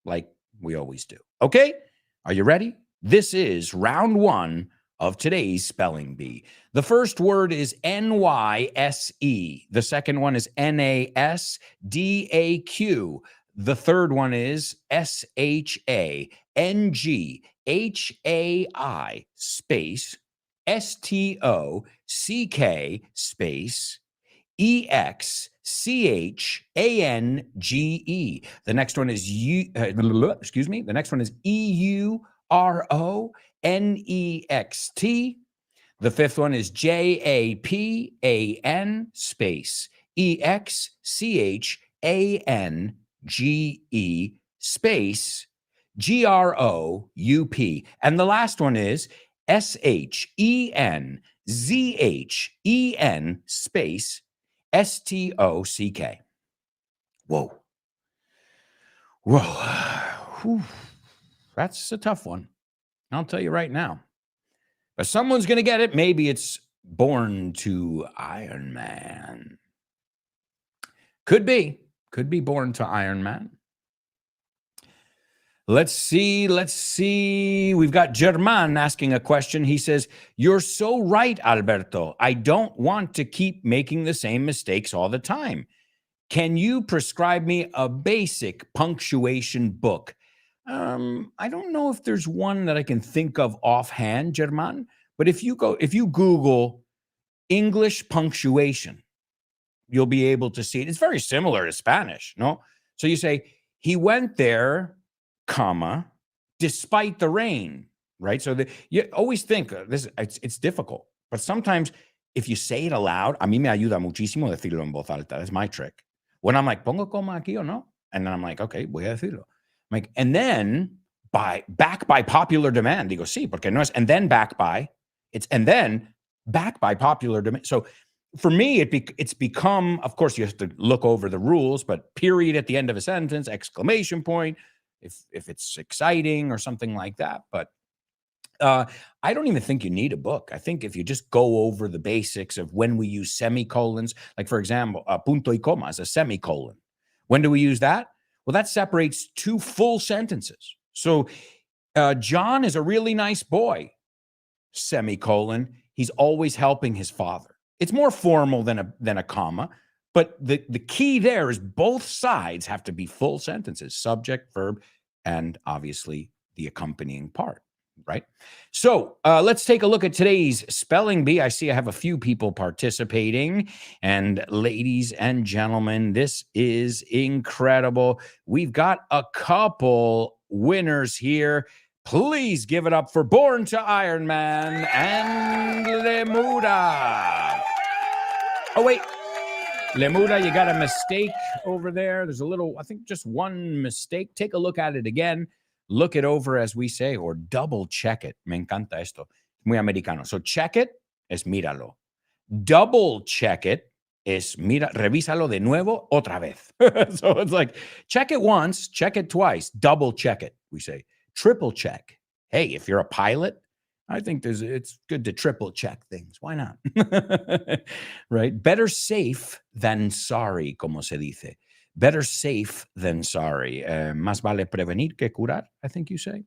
like we always do. Okay, are you ready? This is round 1 of today's spelling bee. The first word is NYSE. The second one is NASDAQ. The third one is SHANGHAI space STOCK space EXCHANGE. The next one is the next one is EURONEXT. The fifth one is JAPAN space EXCHANGE space GROUP. And the last one is SHENZHEN space STOCK. Whoa. Whew. That's a tough one. I'll tell you right now. But someone's going to get it. Maybe it's Born to Iron Man. Could be Born to Iron Man. Let's see. We've got German asking a question. He says, "You're so right, Alberto. I don't want to keep making the same mistakes all the time. Can you prescribe me a basic punctuation book?" I don't know if there's one that I can think of offhand, German, but if you Google English punctuation, you'll be able to see it. It's very similar to Spanish, no? So you say, he went there, comma, despite the rain, right? So you always think it's difficult, but sometimes if you say it aloud, a mí me ayuda muchísimo decirlo en voz alta. That's my trick. When I'm like, pongo coma aquí o no? And then I'm like, okay, voy a decirlo. Like, and then back by popular demand, digo, sí, porque no es, and then back by popular demand. So for me, it's become, of course, you have to look over the rules, but period at the end of a sentence, exclamation point, if it's exciting or something like that. But I don't even think you need a book. I think if you just go over the basics of when we use semicolons, like for example, punto y coma is a semicolon. When do we use that? Well, that separates 2 full sentences. So John is a really nice boy, semicolon. He's always helping his father. It's more formal than a comma, but the key there is both sides have to be full sentences, subject, verb, and obviously the accompanying part, right? So let's take a look at today's spelling bee. I see I have a few people participating, and ladies and gentlemen, this is incredible. We've got a couple winners here. Please give it up for Born to Iron Man and Lemuda. Oh, wait. Lemuda, you got a mistake over there. There's a little, I think just one mistake. Take a look at it again. Look it over, as we say, or double check it. Me encanta esto. Muy americano. So check it es míralo. Double check it es revísalo de nuevo otra vez. So it's like, check it once, check it twice, double check it, we say. Triple check. Hey, if you're a pilot I think it's good to triple check things. Why not? Right? Better safe than sorry, como se dice. Better safe than sorry. Más vale prevenir que curar, I think you say.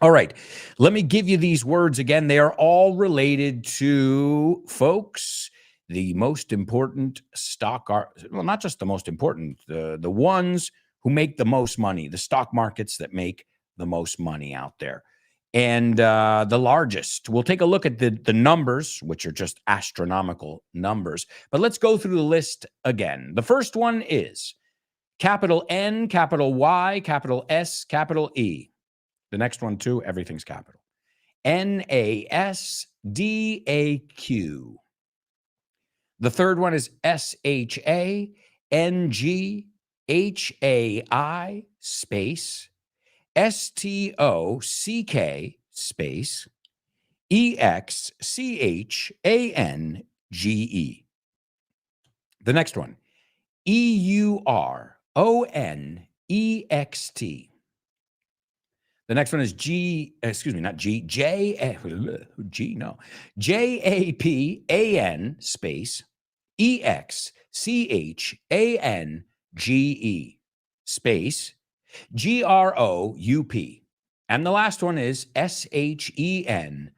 All right. Let me give you these words again. They are all related to, folks, the most important well, not just the most important, the ones who make the most money, the stock markets that make the most money out there. And the largest. We'll take a look at the numbers, which are just astronomical numbers. But let's go through the list again. The first one is capital N, capital Y, capital S, capital E. The next one, too, everything's capital. NASDAQ. The third one is SHANGHAI space STOCK space EXCHANGE. The next one, EURONEXT. The next one is JAPAN space EXCHANGE space GROUP. And the last one is SHENZHEN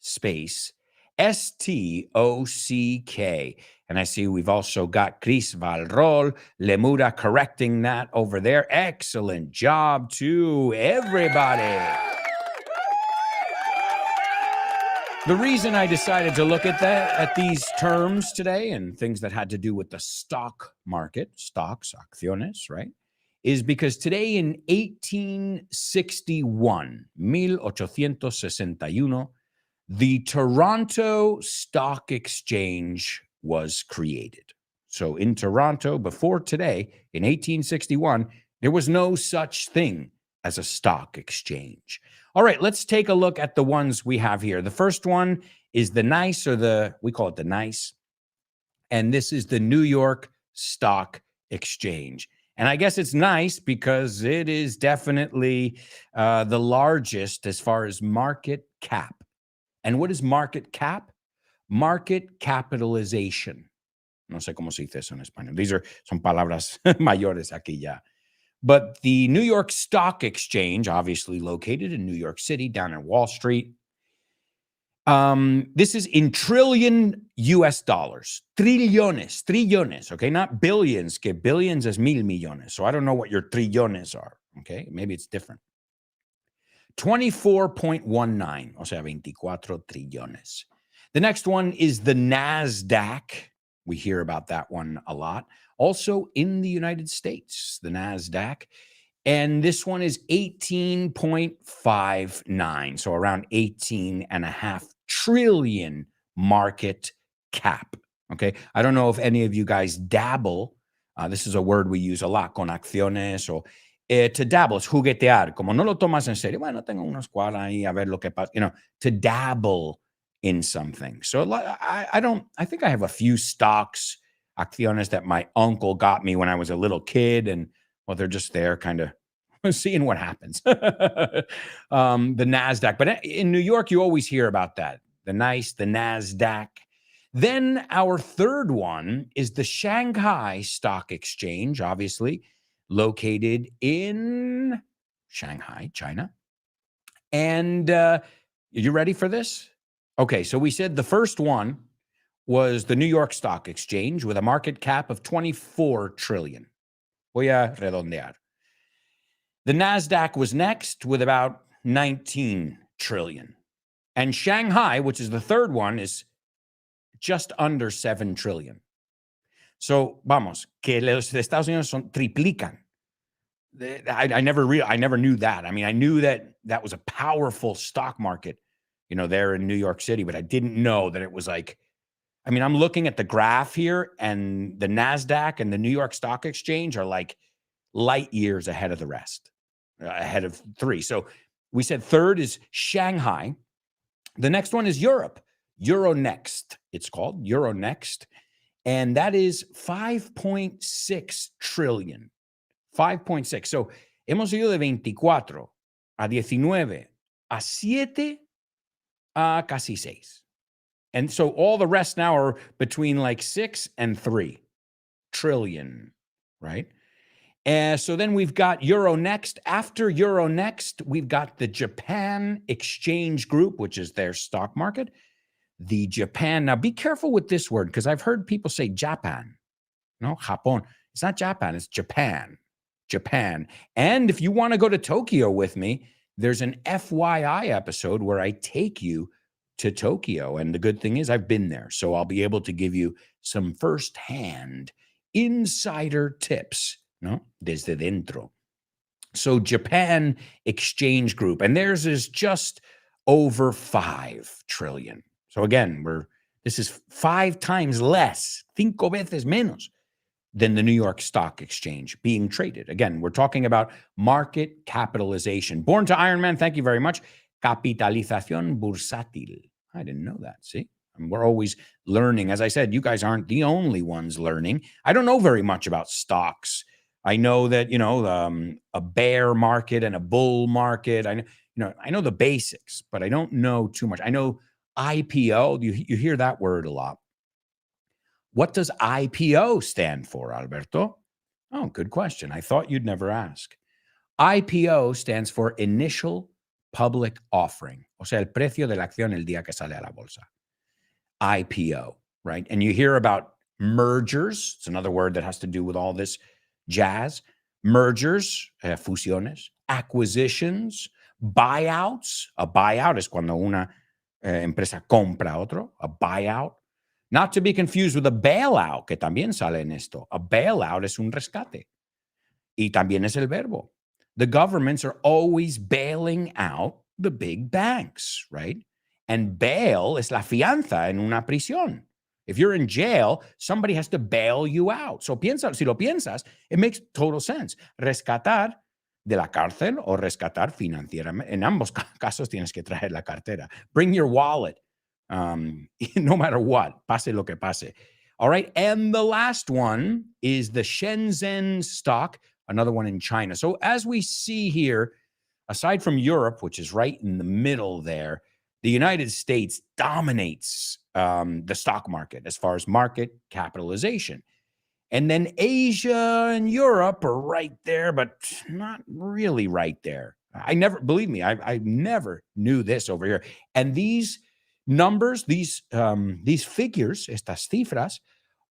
space STOCK. And I see we've also got Chris Valrol Lemura correcting that over there. Excellent job to everybody. The reason I decided to look at these terms today and things that had to do with the stock market, stocks, acciones, right, is because today in 1861, the Toronto Stock Exchange was created. So in Toronto, before today, in 1861, there was no such thing as a stock exchange. All right, let's take a look at the ones we have here. The first one is the NICE, we call it the NICE. And this is the New York Stock Exchange. And I guess it's nice because it is definitely the largest as far as market cap. And what is market cap? Market capitalization. No sé cómo se dice eso en español. Son palabras mayores aquí ya. But the New York Stock Exchange, obviously located in New York City, down in Wall Street. This is in trillion US dollars. Trillones, okay? Not billions, que billions is mil millones. So I don't know what your trillones are, okay? Maybe it's different. 24.19, o sea, 24 trillones. The next one is the NASDAQ. We hear about that one a lot. Also in the United States, the NASDAQ. And this one is 18.59, so around 18.5 trillion market cap, okay? I don't know if any of you guys dabble. This is a word we use a lot, con acciones, o to dabble, es juguetear. Como no lo tomas en serio, bueno, tengo unas cuadras ahí, a ver lo que pasa, to dabble in something. So I think I have a few stocks, acciones that my uncle got me when I was a little kid, and well, they're just there kind of seeing what happens. The NASDAQ. But in New York, you always hear about that. The NICE, the NASDAQ. Then our third one is the Shanghai Stock Exchange, obviously located in Shanghai, China. And you ready for this? Okay, so we said the first one was the New York Stock Exchange with a market cap of 24 trillion. Voy a redondear. The NASDAQ was next with about 19 trillion. And Shanghai, which is the third one, is just under 7 trillion. So, vamos, que los Estados Unidos triplican. I never knew that. I mean, I knew that was a powerful stock market, there in New York City, but I didn't know that it was like, I mean, I'm looking at the graph here, and the NASDAQ and the New York Stock Exchange are like light years ahead of the rest, ahead of three. So we said third is Shanghai. The next one is Europe, Euronext. It's called Euronext. And that is 5.6 trillion. 5.6. So hemos ido de 24 a 19, a 7, a casi 6. And so all the rest now are between like 6 and 3 trillion, right? So then we've got Euronext. After Euronext, we've got the Japan Exchange Group, which is their stock market. The Japan. Now, be careful with this word because I've heard people say Japan. No, Japón. It's not Japan. It's Japan. Japan. And if you want to go to Tokyo with me, there's an FYI episode where I take you to Tokyo. And the good thing is I've been there. So I'll be able to give you some firsthand insider tips, no? Desde dentro. So Japan Exchange Group, and theirs is just over 5 trillion. So again, this is 5 times less, 5 veces menos than the New York Stock Exchange being traded. Again, we're talking about market capitalization. Born to Iron Man, thank you very much. Capitalización bursátil. I didn't know that, see? And we're always learning. As I said, you guys aren't the only ones learning. I don't know very much about stocks. I know that, a bear market and a bull market. I know the basics, but I don't know too much. I know IPO. You hear that word a lot. What does IPO stand for, Alberto? Oh, good question. I thought you'd never ask. IPO stands for Initial Public Offering. O sea, el precio de la acción el día que sale a la bolsa. IPO, right? And you hear about mergers. It's another word that has to do with all this jazz. Mergers, fusiones, acquisitions, buyouts. A buyout es cuando una empresa compra otro, a buyout. Not to be confused with a bailout, que también sale en esto. A bailout es un rescate. Y también es el verbo. The governments are always bailing out the big banks, right? And bail es la fianza en una prisión. If you're in jail, somebody has to bail you out. So si lo piensas, it makes total sense. Rescatar de la cárcel o rescatar financieramente. En ambos casos tienes que traer la cartera. Bring your wallet. No matter what, pase lo que pase. All right. And the last one is the Shenzhen stock, another one in China. So as we see here, aside from Europe, which is right in the middle there, the United States dominates the stock market as far as market capitalization. And then Asia and Europe are right there, but not really right there. I never knew this over here. And these numbers, these figures, estas cifras,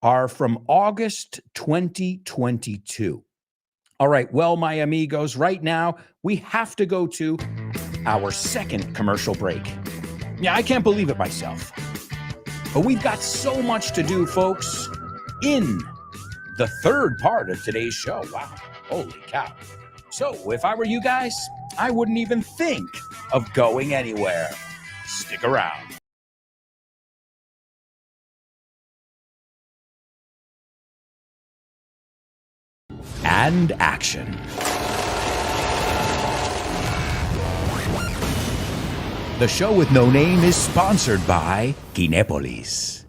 are from August 2022. All right, well, my amigos, right now we have to go to our second commercial break. Yeah, I can't believe it myself. But we've got so much to do, folks, in the third part of today's show. Wow, holy cow. So if I were you guys, I wouldn't even think of going anywhere. Stick around. And action. The show with no name is sponsored by Kinepolis.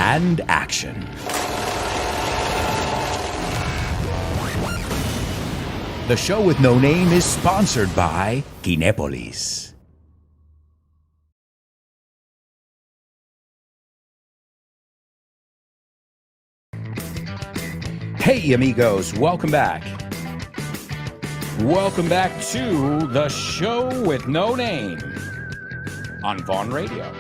and action. The show with no name is sponsored by Kinepolis. Hey amigos, welcome back. Welcome back to the show with no name on Vaughn Radio.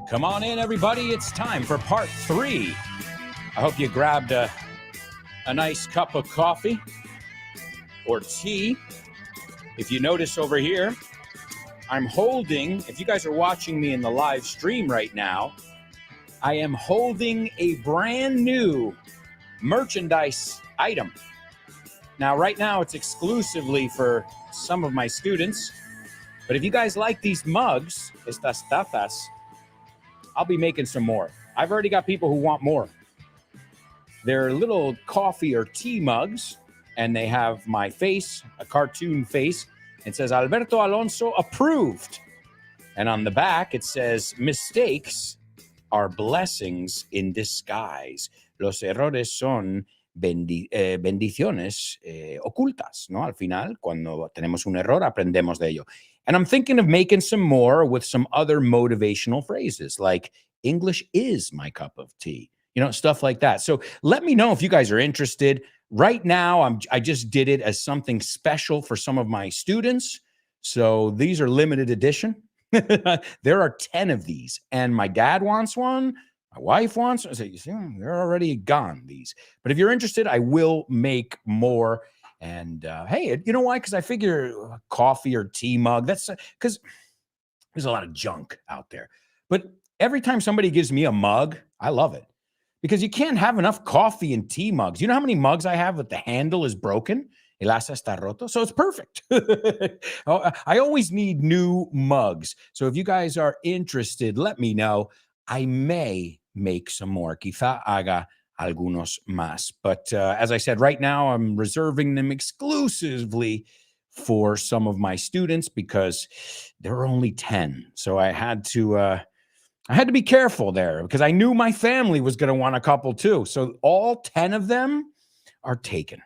Come on in, everybody. It's time for part 3. I hope you grabbed a nice cup of coffee or tea. If you notice over here, I'm holding, if you guys are watching me in the live stream right now, I am holding a brand new merchandise item. Now, right now, it's exclusively for some of my students. But if you guys like these mugs, estas tazas, I'll be making some more. I've already got people who want more. They're little coffee or tea mugs, and they have my face, a cartoon face. It says, Alberto Alonso approved. And on the back, it says, mistakes are blessings in disguise. Los errores son bendiciones ocultas, ¿no? Al final, cuando tenemos un error, aprendemos de ello. And I'm thinking of making some more with some other motivational phrases, like English is my cup of tea, you know, stuff like that. So let me know if you guys are interested. Right now, I just did it as something special for some of my students. So these are limited edition. There are 10 of these, and my dad wants one. My wife wants one. I say, you see, they're already gone, these. But if you're interested, I will make more. And hey, you know why? Because I figure coffee or tea mug, that's because there's a lot of junk out there. But every time somebody gives me a mug, I love it. Because you can't have enough coffee and tea mugs. You know how many mugs I have that the handle is broken? El asa está roto. So it's perfect. I always need new mugs. So if you guys are interested, let me know. I may make some more. Quizá haga algunos más. But as I said, right now I'm reserving them exclusively for some of my students because there are only 10. So I had to be careful there because I knew my family was going to want a couple too. So all 10 of them are taken.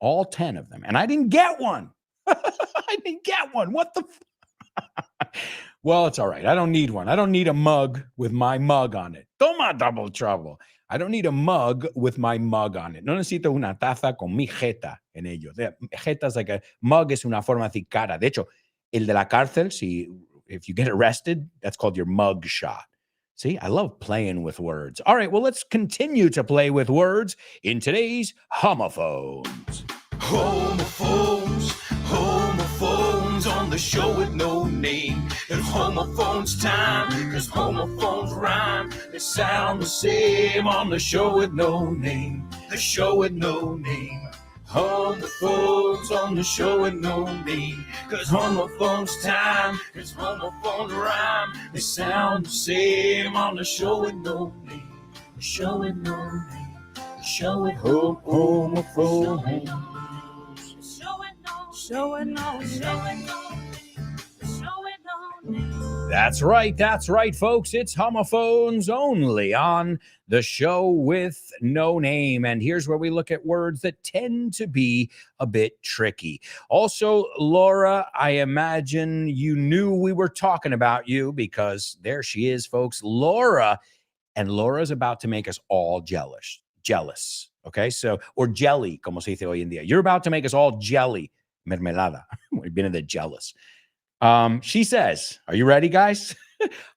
All 10 of them. And I didn't get one. I didn't get one. What the? Well, it's all right. I don't need one. I don't need a mug with my mug on it. Toma double trouble. I don't need a mug with my mug on it. No necesito una taza con mi jeta en ello. Jeta is like a mug es una forma de cara. De hecho, el de la cárcel, if you get arrested, that's called your mug shot. See, I love playing with words. All right, well, let's continue to play with words in today's homophones. Homophones, homophones on the show with no name. It's homophones time, cause homophones rhyme. They sound the same on the show with no name. The show with no name. Homophones on the show with no name. Cause homophones time, cause homophones rhyme. They sound the same on the show with no name. The show with no name. The show with homophones. That's right, folks. It's homophones only on the show with no name. And here's where we look at words that tend to be a bit tricky. Also, Laura, I imagine you knew we were talking about you because there she is, folks, Laura. And Laura's about to make us all jealous. Okay, so, or jelly, como se dice hoy en día. You're about to make us all jelly. Mermelada. We've been in the jealous. She says, are you ready, guys?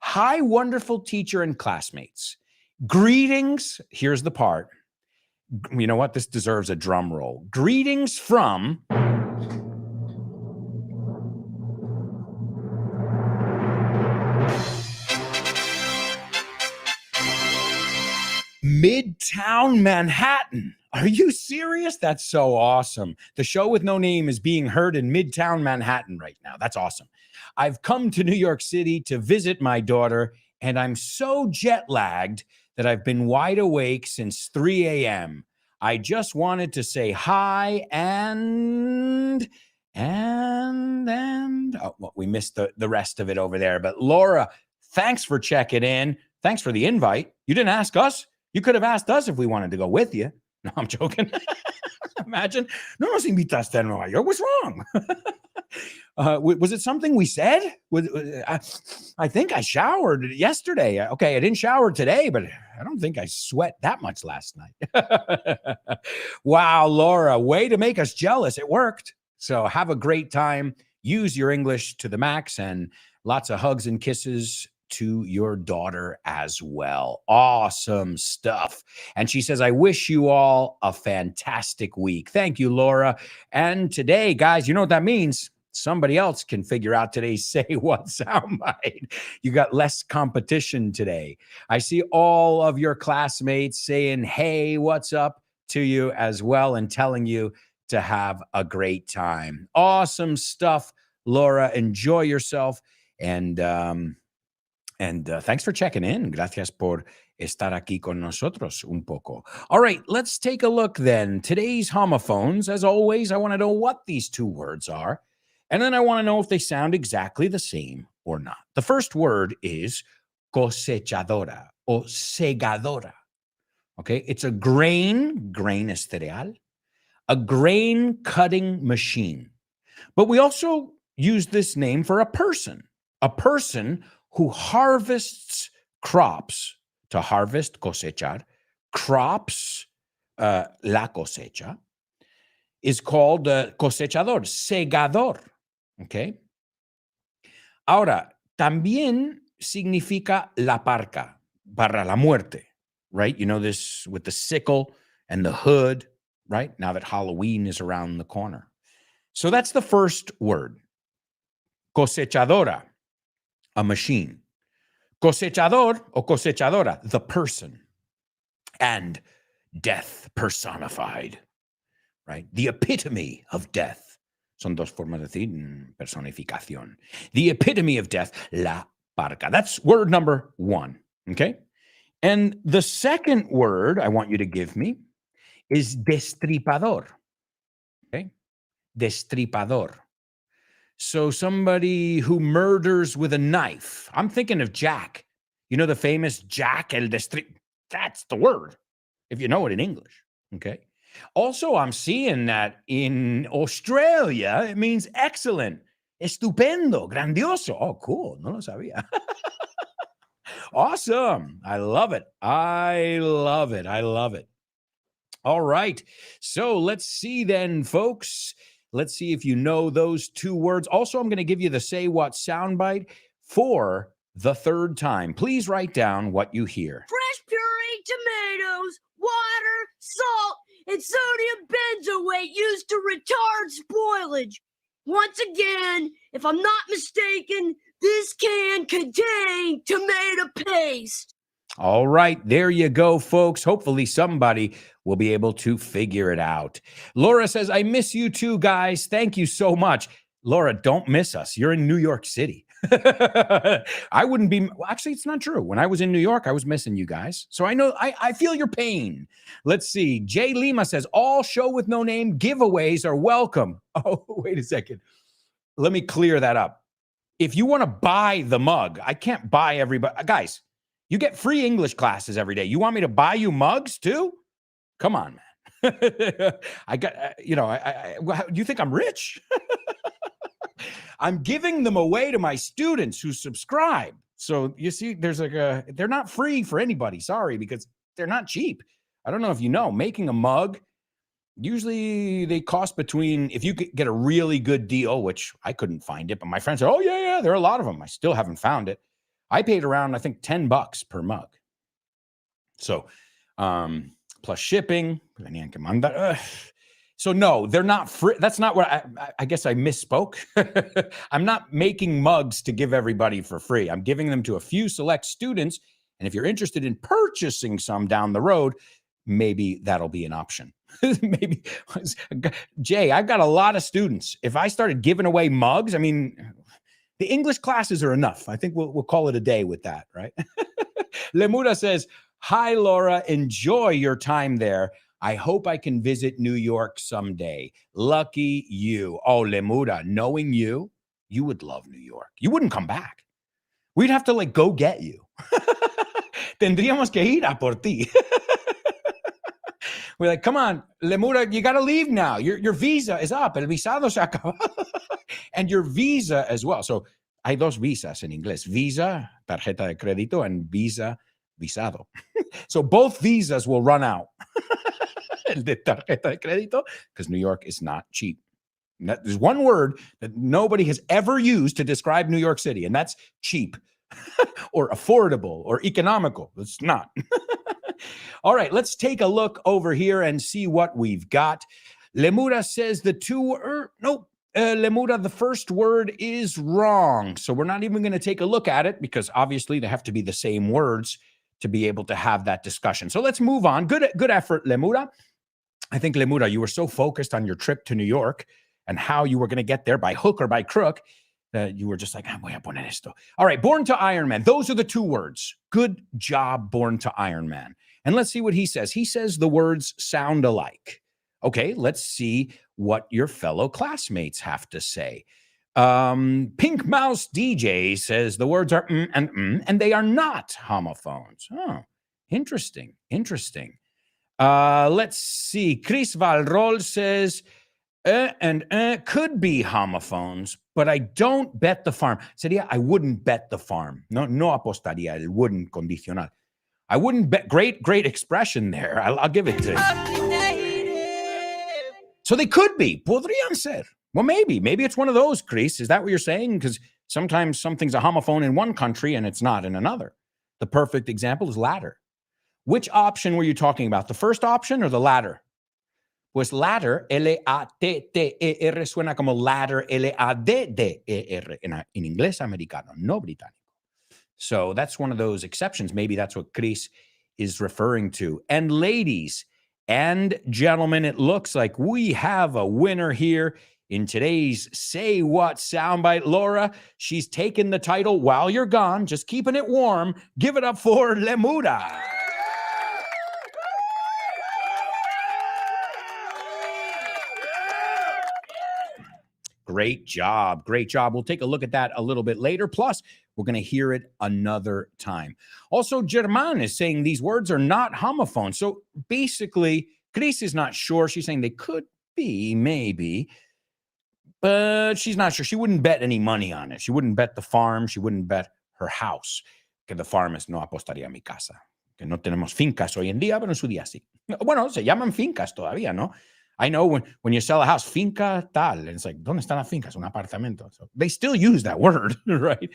Hi, wonderful teacher and classmates. Greetings. Here's the part. You know what? This deserves a drum roll. Greetings from Midtown Manhattan. Are you serious? That's so awesome. The show with no name is being heard in Midtown Manhattan right now. That's awesome. I've come to New York City to visit my daughter, and I'm so jet lagged that I've been wide awake since 3 a.m. I just wanted to say hi and oh, well, we missed the rest of it over there. But Laura, Thanks for checking in. Thanks for the invite. You didn't ask us. You could have asked us if we wanted to go with you. No, I'm joking. Imagine. No nos invitaste a Nueva York. What's wrong? Was it something we said? I think I showered yesterday. Okay, I didn't shower today, but I don't think I sweat that much last night. Wow, Laura, way to make us jealous. It worked. So have a great time. Use your English to the max, and lots of hugs and kisses to your daughter as well. Awesome stuff. And she says, I wish you all a fantastic week. Thank you, Laura. And today, guys, you know what that means? Somebody else can figure out today's Say What soundbite. You got less competition today. I see all of your classmates saying, hey, what's up to you as well, and telling you to have a great time. Awesome stuff, Laura. Enjoy yourself. And thanks for checking in. Gracias por estar aquí con nosotros un poco. All right, let's take a look then. Today's homophones, as always, I want to know what these two words are. And then I want to know if they sound exactly the same or not. The first word is cosechadora or segadora. Okay, it's a grain es cereal, a grain cutting machine. But we also use this name for a person who harvests crops. To harvest, cosechar, crops, la cosecha, is called cosechador, segador. Okay. Ahora, también significa la parca, para la muerte, right? You know this with the sickle and the hood, right? Now that Halloween is around the corner. So that's the first word. Cosechadora, a machine. Cosechador o cosechadora, the person. And death personified, right? The epitome of death. Son dos formas de decir personificación. The epitome of death, la parca. That's word number one, okay? And the second word I want you to give me is destripador, okay? Destripador. So somebody who murders with a knife. I'm thinking of Jack. You know the famous Jack el Destrip. That's the word, if you know it in English, okay? Also, I'm seeing that in Australia, it means excellent, estupendo, grandioso. Oh, cool. No lo sabía. Awesome. I love it. I love it. I love it. All right. So let's see then, folks. Let's see if you know those two words. Also, I'm going to give you the Say What soundbite for the third time. Please write down what you hear. Fresh pureed tomatoes, water, salt, and sodium benzoate used to retard spoilage. Once again, if I'm not mistaken, this can contain tomato paste. All right, there you go, folks. Hopefully somebody will be able to figure it out. Laura says, I miss you too, guys. Thank you so much. Laura, don't miss us. You're in New York City. I wouldn't be, well, actually, it's not true. When I was in New York, I was missing you guys. So I know, I feel your pain. Let's see. Jay Lima says, all show with no name giveaways are welcome. Oh, wait a second. Let me clear that up. If you want to buy the mug, I can't buy everybody. Guys, you get free English classes every day. You want me to buy you mugs too? Come on, man. I got, do you think I'm rich? I'm giving them away to my students who subscribe. So you see, there's like they're not free for anybody. Sorry, because they're not cheap. I don't know if you know, making a mug, usually they cost between, if you could get a really good deal, which I couldn't find it, but my friend said, oh yeah, there are a lot of them. I still haven't found it. I paid around, I think, $10 per mug. So, plus shipping. So no, they're not free. That's not what I guess I misspoke. I'm not making mugs to give everybody for free. I'm giving them to a few select students. And if you're interested in purchasing some down the road, maybe that'll be an option. Maybe, Jay, I've got a lot of students. If I started giving away mugs, I mean, the English classes are enough. I think we'll call it a day with that, right? Lemura says, hi, Laura. Enjoy your time there. I hope I can visit New York someday. Lucky you. Oh, Lemura, knowing you, you would love New York. You wouldn't come back. We'd have to like go get you. Tendríamos que ir a por ti. We're like, come on, Lemura, you got to leave now. Your visa is up. El visado se acaba. And your visa as well. So hay dos visas en inglés. Visa, tarjeta de crédito, and visa, visado. So both visas will run out. El de tarjeta de crédito, because New York is not cheap. There's one word that nobody has ever used to describe New York City, and that's cheap or affordable or economical. It's not. All right, let's take a look over here and see what we've got. Lemura says Lemura, the first word is wrong. So we're not even going to take a look at it because obviously they have to be the same words to be able to have that discussion. So let's move on. Good effort, Lemura. I think, Lemura, you were so focused on your trip to New York and how you were going to get there by hook or by crook that you were just like, voy a poner esto. All right, Born to Iron Man. Those are the two words. Good job, Born to Iron Man. And let's see what he says. He says the words sound alike. Okay, let's see what your fellow classmates have to say. Pink Mouse DJ says the words are and they are not homophones. Oh, interesting. Let's see. Chris Valrol says could be homophones, but I don't bet the farm. Sería, I wouldn't bet the farm. No apostaría, el wouldn't condicional. I wouldn't bet. Great expression there. I'll give it to you. So they could be. Podrían ser. Well, maybe it's one of those, Chris. Is that what you're saying? Because sometimes something's a homophone in one country and it's not in another. The perfect example is ladder. Which option were you talking about? The first option or the ladder? Pues ladder, L-A-T-T-E-R, suena como ladder, L-A-D-D-E-R, in inglés americano, no británico. So that's one of those exceptions. Maybe that's what Chris is referring to. And ladies and gentlemen, it looks like we have a winner here in today's Say What soundbite. Laura, she's taken the title while you're gone, just keeping it warm. Give it up for Lemura. Great job. We'll take a look at that a little bit later. Plus, we're going to hear it another time. Also, German is saying these words are not homophones. So basically, Chris is not sure. She's saying they could be, maybe, but she's not sure. She wouldn't bet any money on it. She wouldn't bet the farm. She wouldn't bet her house. Que the farm es no apostaría a mi casa. Que no tenemos fincas hoy en día, pero en su día sí. Bueno, se llaman fincas todavía, ¿no? I know when you sell a house, finca tal, and it's like, ¿dónde están las fincas? Un apartamento. So they still use that word, right?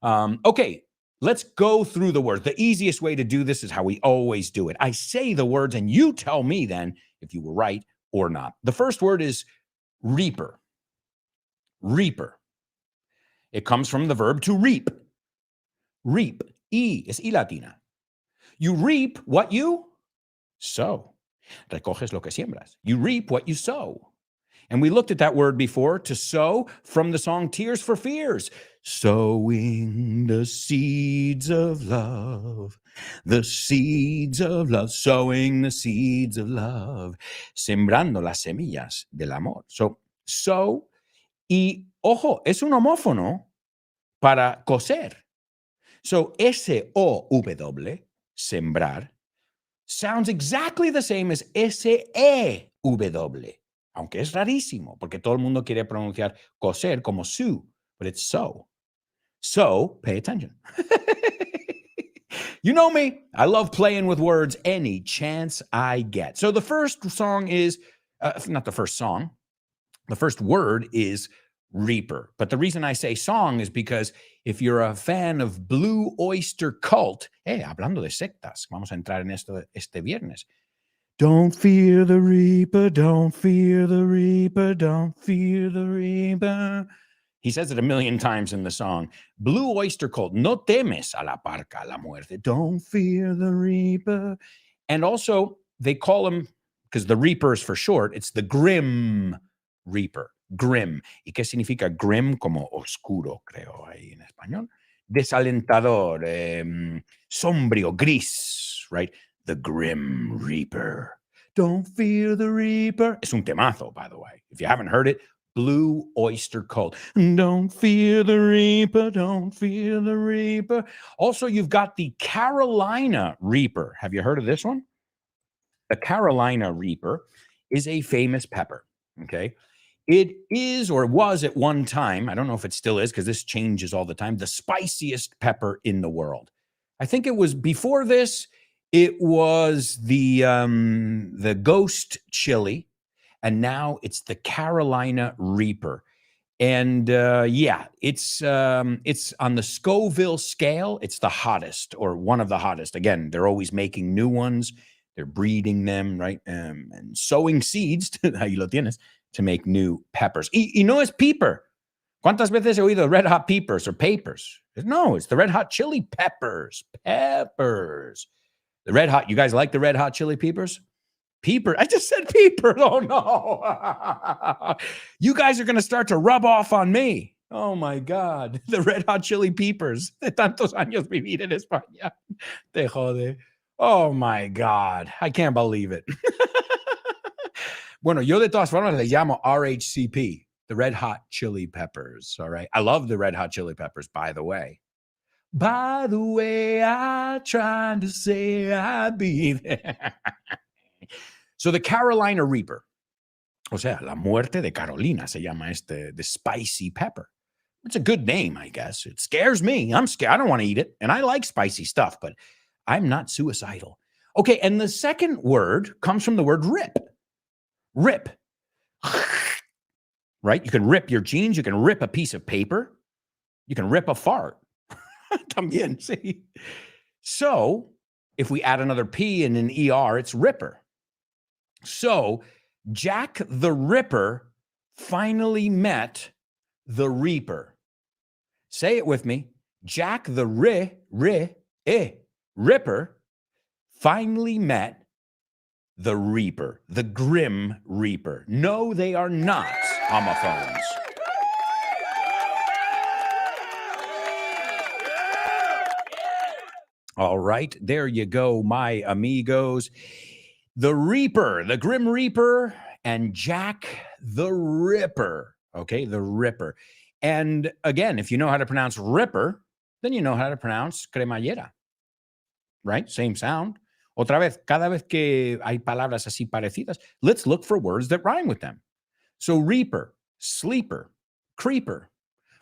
Okay, let's go through the words. The easiest way to do this is how we always do it. I say the words, and you tell me then if you were right or not. The first word is reaper. Reaper. It comes from the verb to reap. Reap. Y es y latina. You reap what you sow. Recoges lo que siembras. You reap what you sow. And we looked at that word before, to sow, from the song Tears for Fears. Sowing the seeds of love, the seeds of love, sowing the seeds of love, sembrando las semillas del amor. So, sow, y ojo, es un homófono para coser. So, S-O-W, sembrar, sounds exactly the same as S-E-W, aunque es rarísimo, porque todo el mundo quiere pronunciar coser como su, but it's so. So, pay attention. You know me, I love playing with words any chance I get. So the first song is, not the first song, the first word is reaper. But the reason I say song is because if you're a fan of Blue Oyster Cult, hablando de sectas, vamos a entrar en esto este viernes. Don't fear the reaper, don't fear the reaper, don't fear the reaper. He says it a million times in the song. Blue Oyster Cult, no temes a la parca, a la muerte. Don't fear the reaper. And also, they call him, because the reaper is for short, it's the Grim Reaper. Grim. ¿Y qué significa grim? Como oscuro, creo, ahí en español. Desalentador, sombrío, gris, right? The Grim Reaper. Don't fear the Reaper. Es un temazo, by the way. If you haven't heard it, Blue Oyster Cult. Don't fear the Reaper, don't fear the Reaper. Also, you've got the Carolina Reaper. Have you heard of this one? The Carolina Reaper is a famous pepper, okay? It is or was at one time, I don't know if it still is because this changes all the time, the spiciest pepper in the world. I think it was before this, it was the ghost chili, and now it's the Carolina Reaper. And yeah, it's on the Scoville scale. It's the hottest or one of the hottest. Again, they're always making new ones. They're breeding them, right? And sowing seeds, ahí lo tienes, to make new peppers. Y no es peeper. ¿Cuántas veces he oído red hot peppers or papers? No, it's the red hot chili peppers. Peppers. The red hot. You guys like the red hot chili peppers? Peeper. I just said peeper. Oh, no. You guys are going to start to rub off on me. Oh, my God. The red hot chili peppers. De tantos años vivir en España. Te jode. Oh, my God. I can't believe it. Bueno, yo de todas formas le llamo RHCP, the red hot chili peppers. All right. I love the red hot chili peppers, by the way. By the way, I tried to say I'd be there. So the Carolina Reaper, o sea, la muerte de Carolina se llama the spicy pepper. It's a good name, I guess. It scares me. I'm scared. I don't want to eat it. And I like spicy stuff, but I'm not suicidal. Okay, and the second word comes from the word rip. Rip. Right? You can rip your jeans. You can rip a piece of paper. You can rip a fart. También, see? So if we add another P and an ER, it's ripper. So Jack the Ripper finally met the Reaper. Say it with me. Jack the Ripper finally met the Reaper, the Grim Reaper. No, they are not homophones. All right, there you go, my amigos. The Reaper, the Grim Reaper, and Jack the Ripper. Okay, the Ripper. And again, if you know how to pronounce Ripper, then you know how to pronounce cremallera. Right? Same sound. Otra vez, cada vez que hay palabras así parecidas, let's look for words that rhyme with them. So Reaper, Sleeper, Creeper.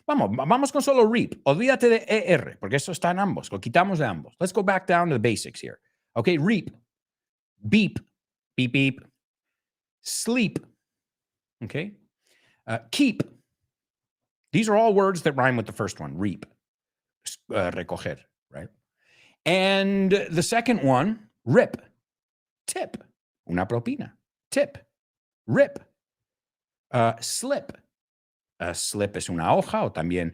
Vamos con solo reap. Olvídate de ER, porque eso está en ambos. Lo quitamos de ambos. Let's go back down to the basics here. Okay, reap. Beep, beep, beep. Sleep. Okay. Keep. These are all words that rhyme with the first one. Reap. Recoger, right? And the second one, rip. Tip. Una propina. Tip. Rip. Slip. Slip es una hoja o también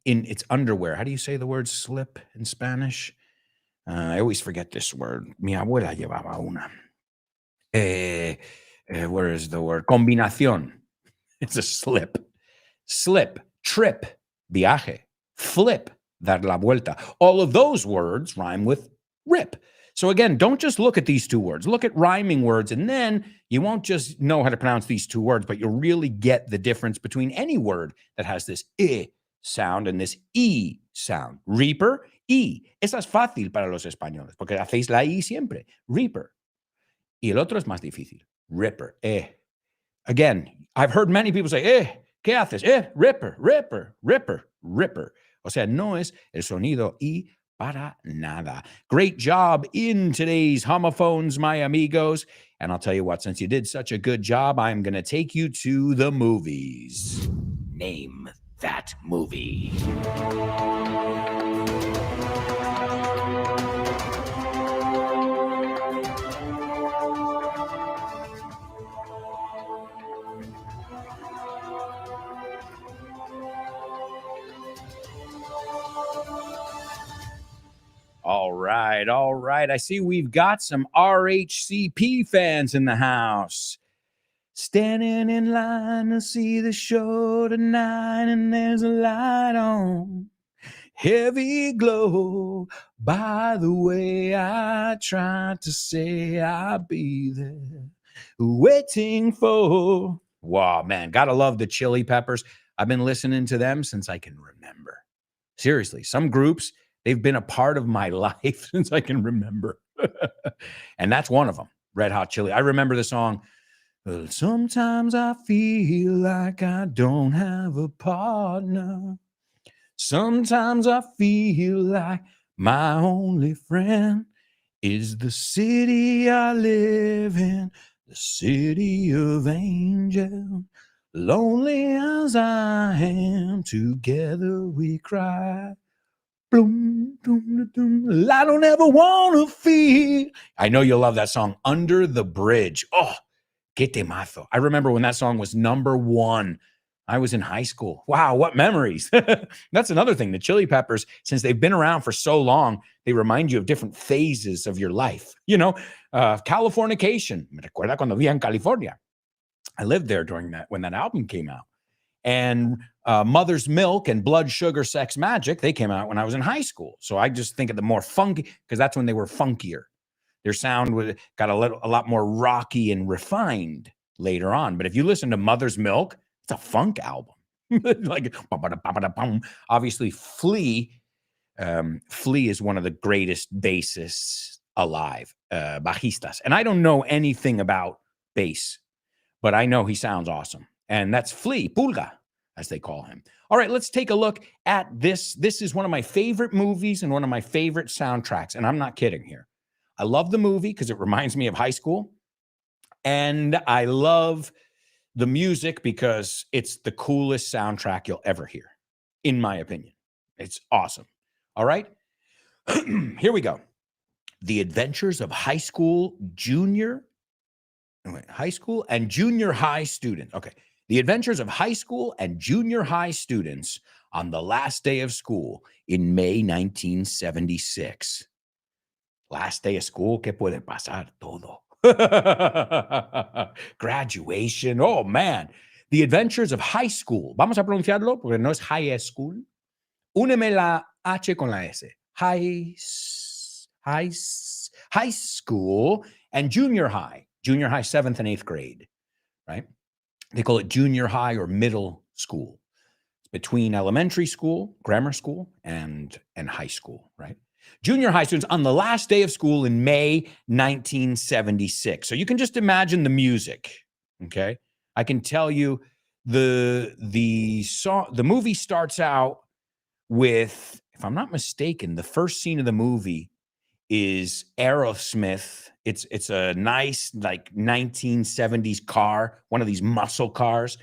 it's underwear. How do you say the word slip in Spanish? I always forget this word. Mi abuela llevaba una. Where is the word? Combinación. It's a slip. Slip, trip, viaje, flip, dar la vuelta. All of those words rhyme with rip. So again, don't just look at these two words. Look at rhyming words, and then you won't just know how to pronounce these two words, but you'll really get the difference between any word that has this I sound and this E sound. Reaper, I. Esa es fácil para los españoles, porque hacéis la I siempre. Reaper. Y el otro es más difícil. Ripper, Again, I've heard many people say, ¿qué haces? Ripper, ripper, ripper, ripper. O sea, no es el sonido I para nada. Great job in today's homophones, my amigos. And I'll tell you what, since you did such a good job, I'm going to take you to the movies. Name that movie. All right. I see we've got some RHCP fans in the house. Standing in line to see the show tonight, and there's a light on. Heavy glow. By the way, I tried to say I'll be there. Waiting for. Wow, man. Gotta love the Chili Peppers. I've been listening to them since I can remember. Seriously, some groups, they've been a part of my life since I can remember. And that's one of them, Red Hot Chili. I remember the song, "Well, sometimes I feel like I don't have a partner. Sometimes I feel like my only friend is the city I live in, the city of angels. Lonely as I am, together we cry. Boom, boom, boom. I don't ever want to feel." I know you'll love that song, "Under the Bridge." Oh, que temazo. I remember when that song was #1. I was in high school. Wow, what memories. That's another thing. The Chili Peppers, since they've been around for so long, they remind you of different phases of your life. You know, Californication. Me recuerda cuando vivía en California. I lived there during that, when that album came out. And Mother's Milk and Blood Sugar Sex Magic, they came out when I was in high school. So I just think of the more funky, because that's when they were funkier. Their sound got a lot more rocky and refined later on. But if you listen to Mother's Milk, it's a funk album. Like, obviously, Flea is one of the greatest bassists alive, bajistas. And I don't know anything about bass, but I know he sounds awesome. And that's Flea, Pulga, as they call him. All right, let's take a look at this. This is one of my favorite movies and one of my favorite soundtracks. And I'm not kidding here. I love the movie because it reminds me of high school. And I love the music because it's the coolest soundtrack you'll ever hear, in my opinion. It's awesome. All right, here we go. The Adventures of High School and Junior High Students. Okay. The Adventures of High School and Junior High Students on the last day of school in May 1976. Last day of school, ¿qué puede pasar? Todo. Graduation. Oh, man. The Adventures of High School. Vamos a pronunciarlo porque no es high school. Úneme la H con la S. High school and junior high. Junior high, 7th and 8th grade, right? They call it junior high or middle school. It's between elementary school, grammar school, and high school, right? Junior high students on the last day of school in May 1976. So you can just imagine the music, okay? I can tell you the movie starts out with, if I'm not mistaken, the first scene of the movie is Aerosmith. It's a nice, like, 1970s car, one of these muscle cars.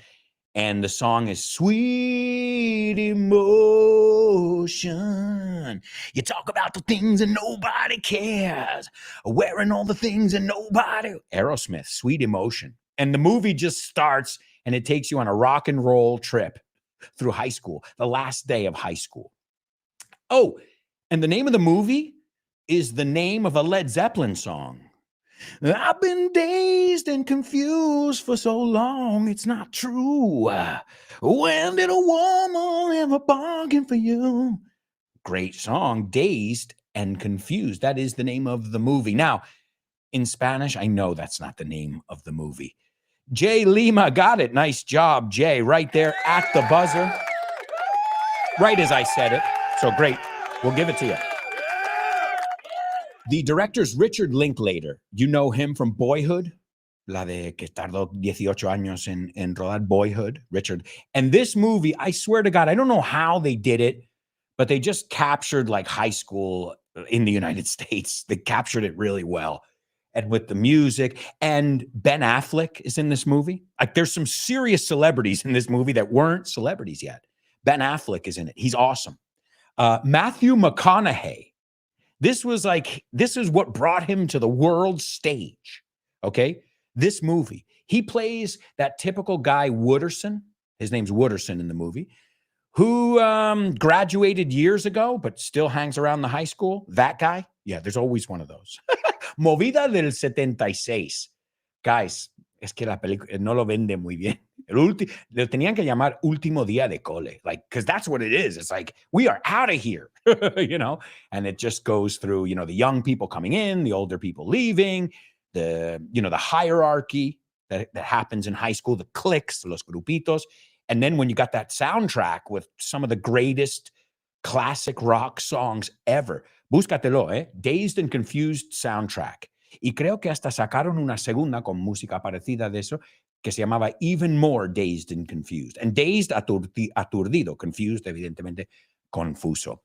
And the song is Sweet Emotion. You talk about the things and nobody cares. Wearing all the things and nobody. Aerosmith, Sweet Emotion. And the movie just starts and it takes you on a rock and roll trip through high school, the last day of high school. Oh, and the name of the movie is the name of a Led Zeppelin song. I've been dazed and confused for so long, it's not true. When did a woman ever bargain for you? Great song, Dazed and Confused. That is the name of the movie. Now, in Spanish, I know that's not the name of the movie. Jay Lima got it. Nice job, Jay, right there at the buzzer. Right as I said it. So great. We'll give it to you. The director's Richard Linklater. You know him from Boyhood, la de que tardó 18 años en rodar Boyhood, Richard. And this movie, I swear to God, I don't know how they did it, but they just captured like high school in the United States. They captured it really well. And with the music, and Ben Affleck is in this movie. Like, there's some serious celebrities in this movie that weren't celebrities yet. Ben Affleck is in it. He's awesome. Matthew McConaughey. This is what brought him to the world stage. Okay. This movie, he plays that typical guy, Wooderson. His name's Wooderson in the movie, who graduated years ago, but still hangs around the high school. That guy. Yeah, there's always one of those. Movida del 76. Guys, es que la película no lo vende muy bien. Le tenían que llamar Último Día de Cole, like, because that's what it is. It's like, we are out of here, you know? And it just goes through, you know, the young people coming in, the older people leaving, the hierarchy that happens in high school, the cliques, los grupitos. And then when you got that soundtrack with some of the greatest classic rock songs ever, búscatelo, Dazed and Confused soundtrack. Y creo que hasta sacaron una segunda con música parecida de eso, que se llamaba Even More Dazed and Confused. And dazed, aturdido, confused, evidentemente, confuso.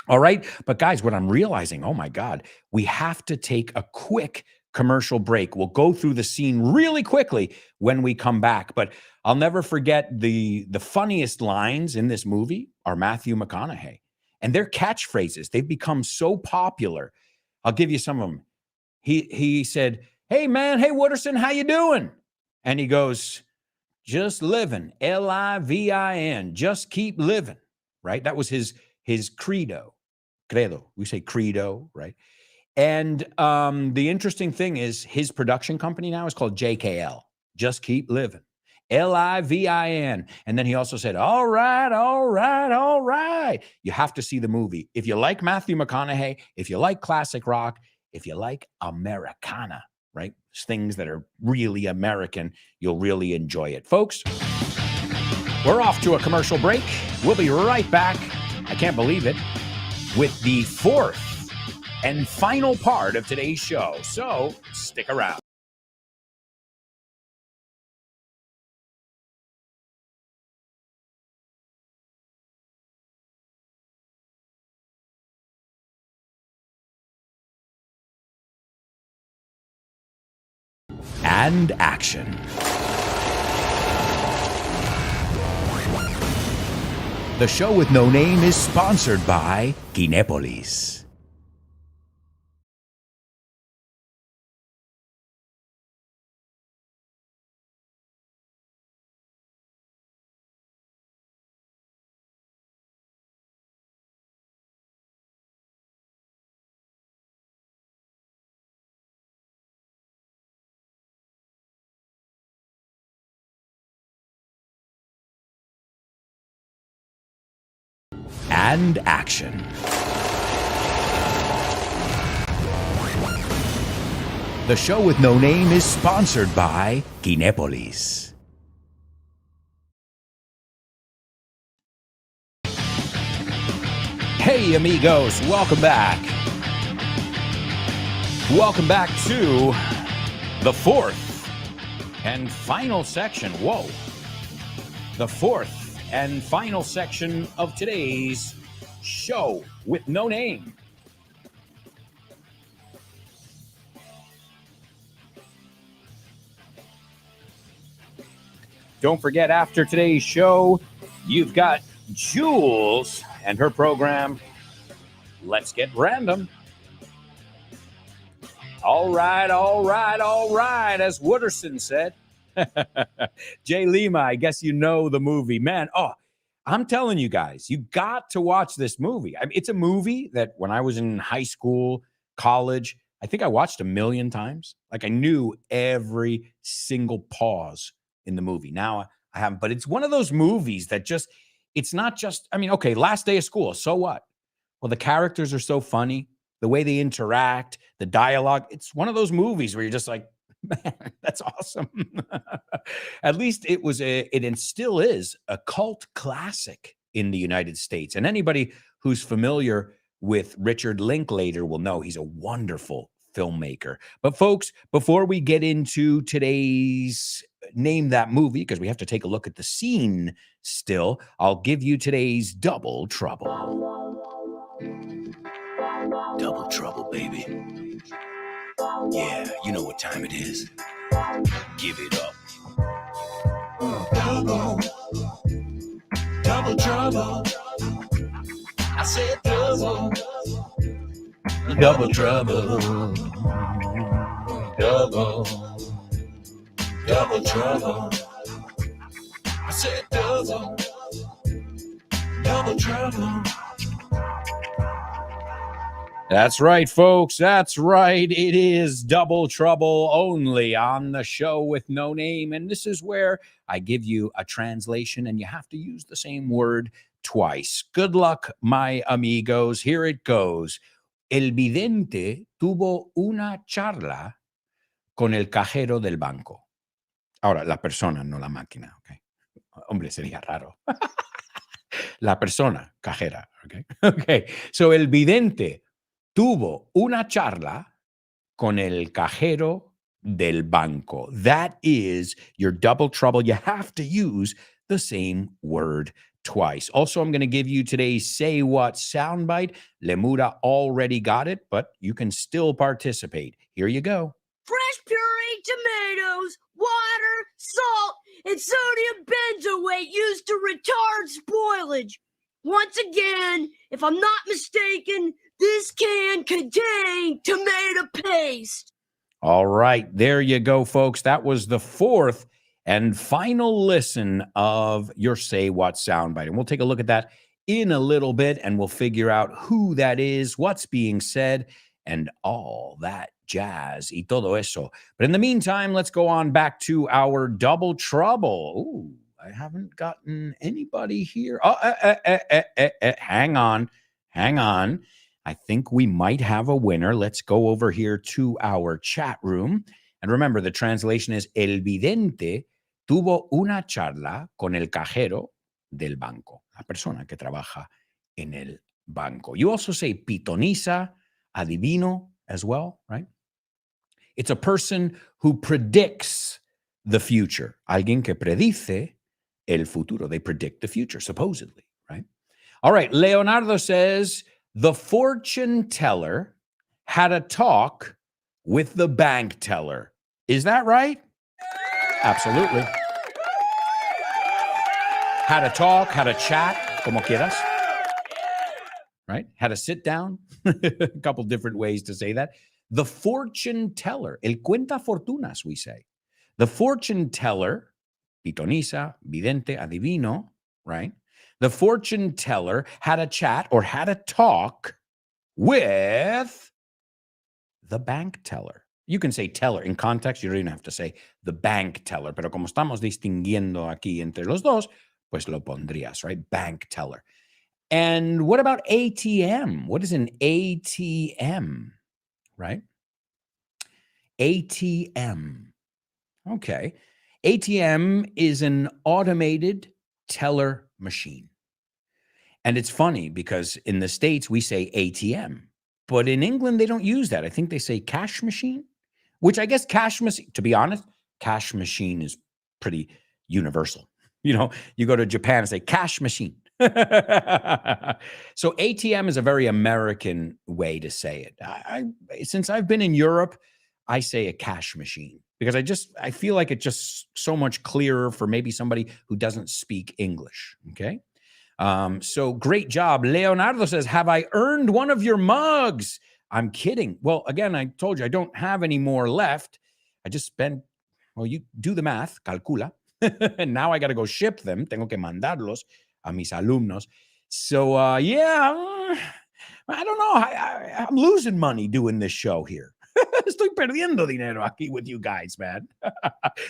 All right. But guys, what I'm realizing, oh my God, we have to take a quick commercial break. We'll go through the scene really quickly when we come back. But I'll never forget the funniest lines in this movie are Matthew McConaughey. And their catchphrases, they've become so popular. I'll give you some of them. He said, "Hey man, hey Wooderson, how you doing?" And he goes, "Just living, Livin, just keep living." Right? That was his credo. Credo. We say credo, right? And the interesting thing is his production company now is called JKL. Just keep living. Livin. And then he also said, all right, all right, all right. You have to see the movie. If you like Matthew McConaughey, if you like classic rock, if you like Americana, right? Things that are really American, you'll really enjoy it. Folks, we're off to a commercial break. We'll be right back. I can't believe it. With the fourth and final part of today's show. So stick around. And action. The show with no name is sponsored by Kinepolis. And action. The show with no name is sponsored by Kinepolis. Hey amigos, welcome back. Welcome back to the fourth and final section. Whoa. The fourth and final section of today's show with no name. Don't forget, after today's show, you've got Jules and her program, Let's Get Random. All right, all right, all right, as Wooderson said. Jay Lima, I guess you know the movie. Man, I'm telling you guys, you got to watch this movie. I mean, it's a movie that when I was in high school, college, I think I watched 1 million times. Like I knew every single pause in the movie. Now I haven't, but it's one of those movies that just, it's not just, I mean, okay, last day of school, so what? Well, the characters are so funny, the way they interact, the dialogue. It's one of those movies where you're just like, man, that's awesome. At least it still is a cult classic in the United States. And anybody who's familiar with Richard Linklater will know he's a wonderful filmmaker. But folks, before we get into today's Name That Movie, because we have to take a look at the scene still, I'll give you today's Double Trouble. Double trouble, baby. Yeah, you know what time it is. Give it up. Double. Double trouble. I said double. Double trouble. Double. Double trouble. I said double. Double trouble. That's right, folks. That's right. It is Double Trouble only on the show with no name. And this is where I give you a translation and you have to use the same word twice. Good luck, my amigos. Here it goes. El vidente tuvo una charla con el cajero del banco. Ahora, la persona, no la máquina, okay? Hombre, sería raro. La persona, cajera, okay? Okay. So, el vidente tuvo una charla con el cajero del banco. That is your double trouble. You have to use the same word twice. Also, I'm going to give you today's Say What soundbite. Lemura already got it, but you can still participate. Here you go. Fresh pureed tomatoes, water, salt, and sodium benzoate used to retard spoilage. Once again, if I'm not mistaken, this can contain tomato paste. All right, there you go, folks. That was the fourth and final listen of your Say What soundbite. And we'll take a look at that in a little bit, and we'll figure out who that is, what's being said, and all that jazz y todo eso. But in the meantime, let's go on back to our double trouble. Ooh, I haven't gotten anybody here. Oh, hang on. I think we might have a winner. Let's go over here to our chat room. And remember, the translation is El vidente tuvo una charla con el cajero del banco, la persona que trabaja en el banco. You also say pitoniza, adivino as well, right? It's a person who predicts the future. Alguien que predice el futuro. They predict the future, supposedly, right? All right, Leonardo says, the fortune teller had a talk with the bank teller. Is that right? Absolutely. Had a talk, had a chat, como quieras. Right? Had a sit down. A couple different ways to say that. The fortune teller, el cuenta fortunas, we say. The fortune teller, pitoniza, vidente, adivino, right? The fortune teller had a chat or had a talk with the bank teller. You can say teller in context. You don't even have to say the bank teller. Pero como estamos distinguiendo aquí entre los dos, pues lo pondrías, right? Bank teller. And what about ATM? What is an ATM, right? ATM. Okay. ATM is an automated teller machine. And it's funny because in the States, we say ATM. But in England, they don't use that. I think they say cash machine, which I guess cash machine, to be honest, cash machine is pretty universal. You know, you go to Japan and say cash machine. So ATM is a very American way to say it. Since I've been in Europe, I say a cash machine because I feel like it's just so much clearer for maybe somebody who doesn't speak English. Okay. So great job. Leonardo says, have I earned one of your mugs? I'm kidding. Well, again, I told you I don't have any more left. I just spent, well, you do the math, calcula. And now I got to go ship them. Tengo que mandarlos a mis alumnos. So, yeah, I don't know. I'm losing money doing this show here. Estoy perdiendo dinero aquí with you guys, man.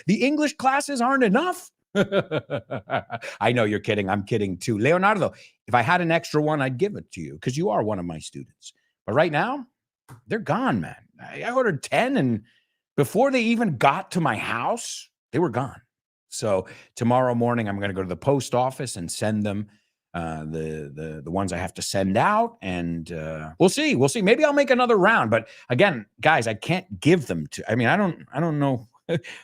The English classes aren't enough. I know you're kidding. I'm kidding too. Leonardo, if I had an extra one, I'd give it to you because you are one of my students. But right now, they're gone, man. I ordered 10 and before they even got to my house, they were gone. So tomorrow morning, I'm going to go to the post office and send them the ones I have to send out. And we'll see. We'll see. Maybe I'll make another round. But again, guys, I can't give them to. I mean, I don't know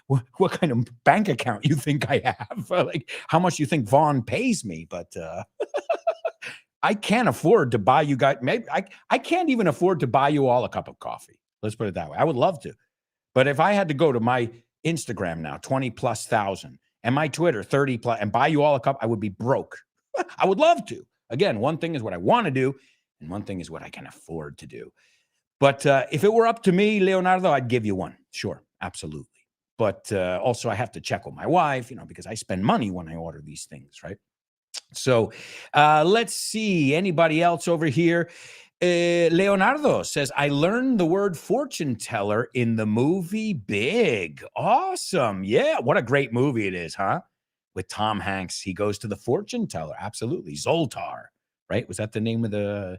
what kind of bank account you think I have, like how much you think Vaughn pays me. But I can't afford to buy you guys. Maybe I can't even afford to buy you all a cup of coffee. Let's put it that way. I would love to. But if I had to go to my Instagram now, 20,000+, and my Twitter, 30+, and buy you all a cup, I would be broke. I would love to. Again, one thing is what I want to do, and one thing is what I can afford to do. But if it were up to me, Leonardo, I'd give you one. Sure, absolutely. But also I have to check with my wife, because I spend money when I order these things, right? So let's see. Anybody else over here? Leonardo says, I learned the word fortune teller in the movie Big. Awesome. Yeah. What a great movie it is, huh? With Tom Hanks. He goes to the fortune teller. Absolutely. Zoltar, right? Was that the name of the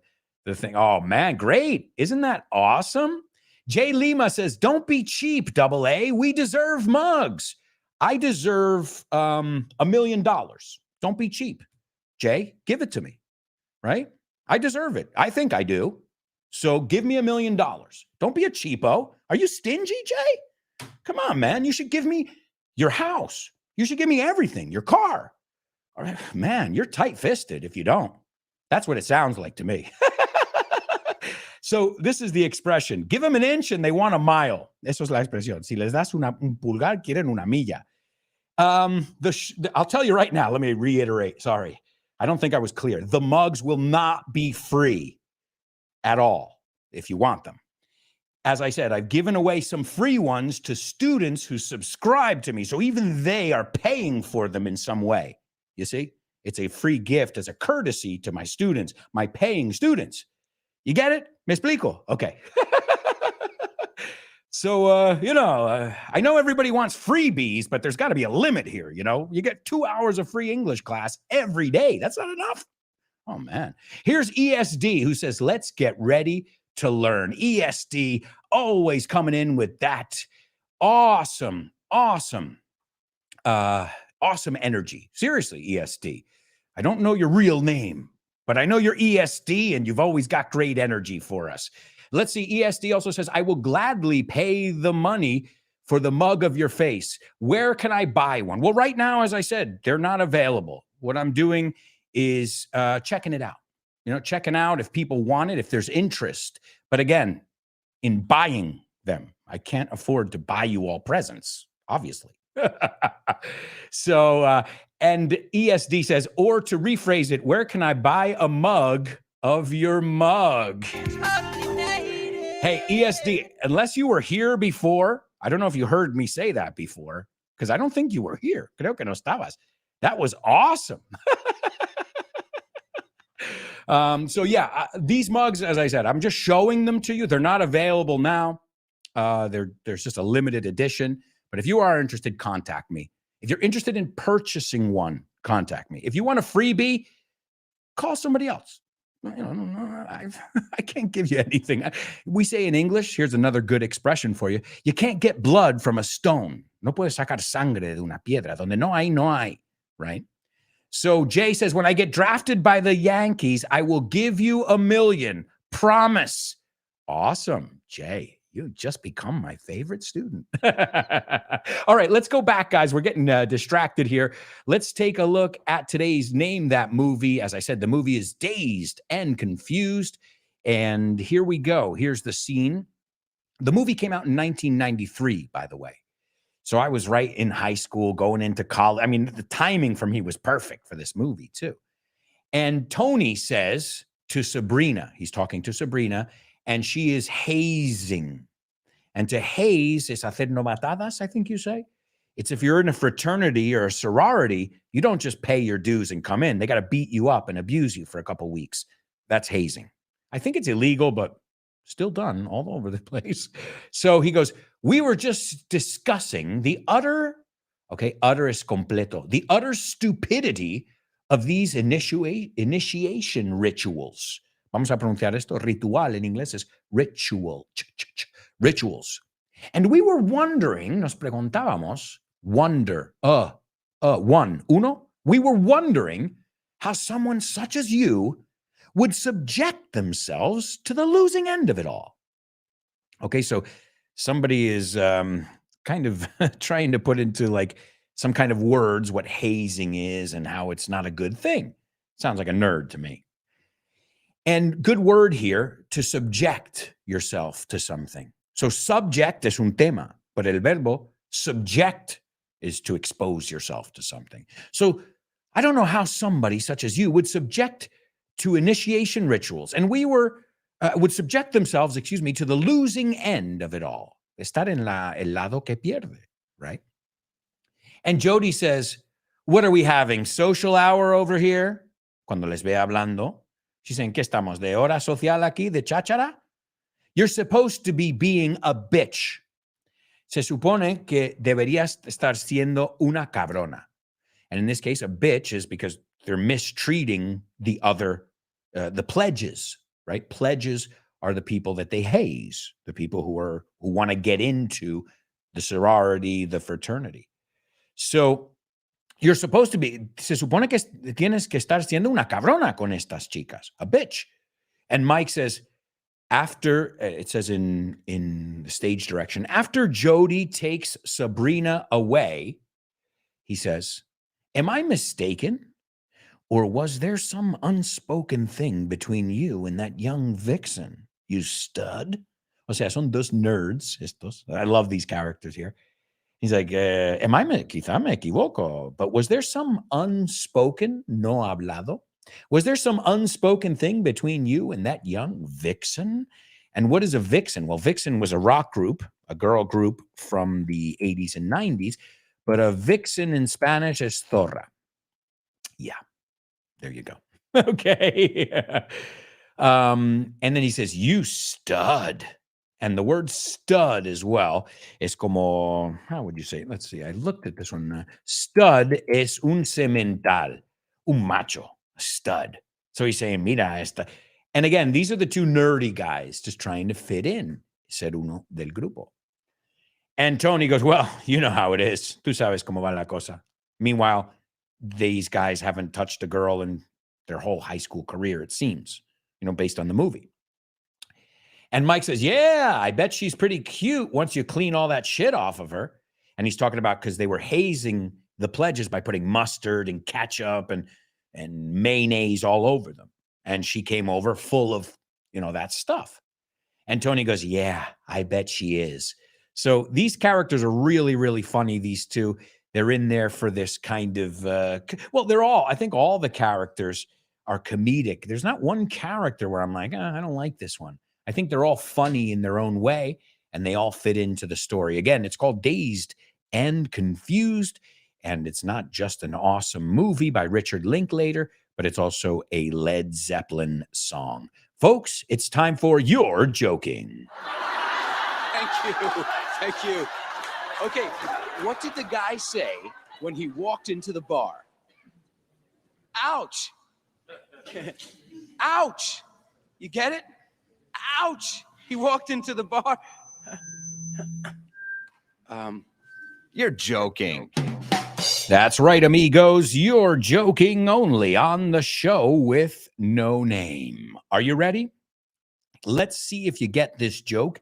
thing? Oh, man. Great. Isn't that awesome? Jay Lima says, don't be cheap, AA. We deserve mugs. I deserve $1 million. Don't be cheap. Jay, give it to me, right? I deserve it. I think I do. So give me $1 million. Don't be a cheapo. Are you stingy, Jay? Come on, man. You should give me your house. You should give me everything, your car. All right, man, you're tight-fisted if you don't. That's what it sounds like to me. So this is the expression. Give them an inch and they want a mile. Eso es la expresión. Si les das un pulgar, quieren una milla. I'll tell you right now. Let me reiterate. Sorry. I don't think I was clear. The mugs will not be free at all if you want them. As I said, I've given away some free ones to students who subscribe to me. So even they are paying for them in some way. You see, it's a free gift as a courtesy to my students, my paying students. You get it? Me explico? Okay. So, I know everybody wants freebies, but there's got to be a limit here. You get 2 hours of free English class every day. That's not enough. Oh, man. Here's ESD who says, let's get ready to learn. ESD always coming in with that awesome energy. Seriously, ESD. I don't know your real name, but I know you're ESD and you've always got great energy for us. Let's see. ESD also says, I will gladly pay the money for the mug of your face. Where can I buy one? Well, right now, as I said, they're not available. What I'm doing is checking it out. Checking out if people want it, if there's interest. But again, in buying them, I can't afford to buy you all presents, obviously. So, and ESD says, or to rephrase it, where can I buy a mug of your mug? Hey, ESD, unless you were here before, I don't know if you heard me say that before, because I don't think you were here. Creo que no estabas. That was awesome. So yeah, these mugs, as I said, I'm just showing them to you. They're not available now. There's just a limited edition. But if you are interested, contact me. If you're interested in purchasing one, contact me. If you want a freebie, call somebody else. I can't give you anything. We say in English, here's another good expression for you. You can't get blood from a stone. No puedes sacar sangre de una piedra. Donde no hay, right? So Jay says, when I get drafted by the Yankees, I will give you $1 million. Promise. Awesome, Jay. You just become my favorite student. All right, let's go back, guys. We're getting distracted here. Let's take a look at today's Name That Movie. As I said, the movie is Dazed and Confused. And here we go. Here's the scene. The movie came out in 1993, by the way. So I was right in high school, going into college. I mean, the timing for me was perfect for this movie, too. And Tony says to Sabrina, he's talking to Sabrina, and she is hazing. And to haze is hacer novatadas, I think you say. It's if you're in a fraternity or a sorority, you don't just pay your dues and come in. They got to beat you up and abuse you for a couple weeks. That's hazing. I think it's illegal, but still done all over the place. So he goes, we were just discussing the utter es completo, the utter stupidity of these initiation rituals. Vamos a pronunciar esto. Ritual en inglés es ritual. Rituals. And we were wondering, nos preguntábamos, uno. We were wondering how someone such as you would subject themselves to the losing end of it all. Okay, so somebody is kind of trying to put into like some kind of words what hazing is and how it's not a good thing. Sounds like a nerd to me. And good word here, to subject yourself to something. So subject es un tema, but el verbo subject is to expose yourself to something. So I don't know how somebody such as you would subject to initiation rituals. And we would subject themselves, to the losing end of it all. Estar en el lado que pierde, right? And Jody says, what are we having? Social hour over here? Cuando les ve hablando. She's saying, ¿qué estamos? ¿De hora social aquí? ¿De cháchara? You're supposed to be being a bitch. Se supone que deberías estar siendo una cabrona. And in this case, a bitch is because they're mistreating the other, the pledges, right? Pledges are the people that they haze, the people who want to get into the sorority, the fraternity. So you're supposed to be, se supone que tienes que estar siendo una cabrona con estas chicas, a bitch. And Mike says, after, it says in the stage direction, after Jody takes Sabrina away, he says, am I mistaken? Or was there some unspoken thing between you and that young vixen, you stud? O sea, son dos nerds estos. I love these characters here. He's like, quizá me equivoco, but was there some unspoken, no hablado? Was there some unspoken thing between you and that young vixen? And what is a vixen? Well, vixen was a rock group, a girl group from the 80s and 90s, but a vixen in Spanish is zorra. Yeah, there you go. Okay. And then he says, you stud. And the word stud as well is como, how would you say it? Let's see. I looked at this one. Stud es un semental, un macho, a stud. So he's saying, mira esta. And again, these are the two nerdy guys just trying to fit in, ser uno del grupo. And Tony goes, well, you know how it is. Tú sabes cómo va la cosa. Meanwhile, these guys haven't touched a girl in their whole high school career, it seems, based on the movie. And Mike says, yeah, I bet she's pretty cute once you clean all that shit off of her. And he's talking about because they were hazing the pledges by putting mustard and ketchup and mayonnaise all over them. And she came over full of, that stuff. And Tony goes, yeah, I bet she is. So these characters are really, really funny, these two. They're in there for this kind of, I think all the characters are comedic. There's not one character where I'm like, I don't like this one. I think they're all funny in their own way, and they all fit into the story. Again, it's called Dazed and Confused, and it's not just an awesome movie by Richard Linklater, but it's also a Led Zeppelin song. Folks, it's time for You're Joking. Thank you. Okay, what did the guy say when he walked into the bar? Ouch. Ouch. You get it? Ouch. He walked into the bar. You're joking. That's right, amigos. You're joking only on the show with no name. Are you ready? Let's see if you get this joke.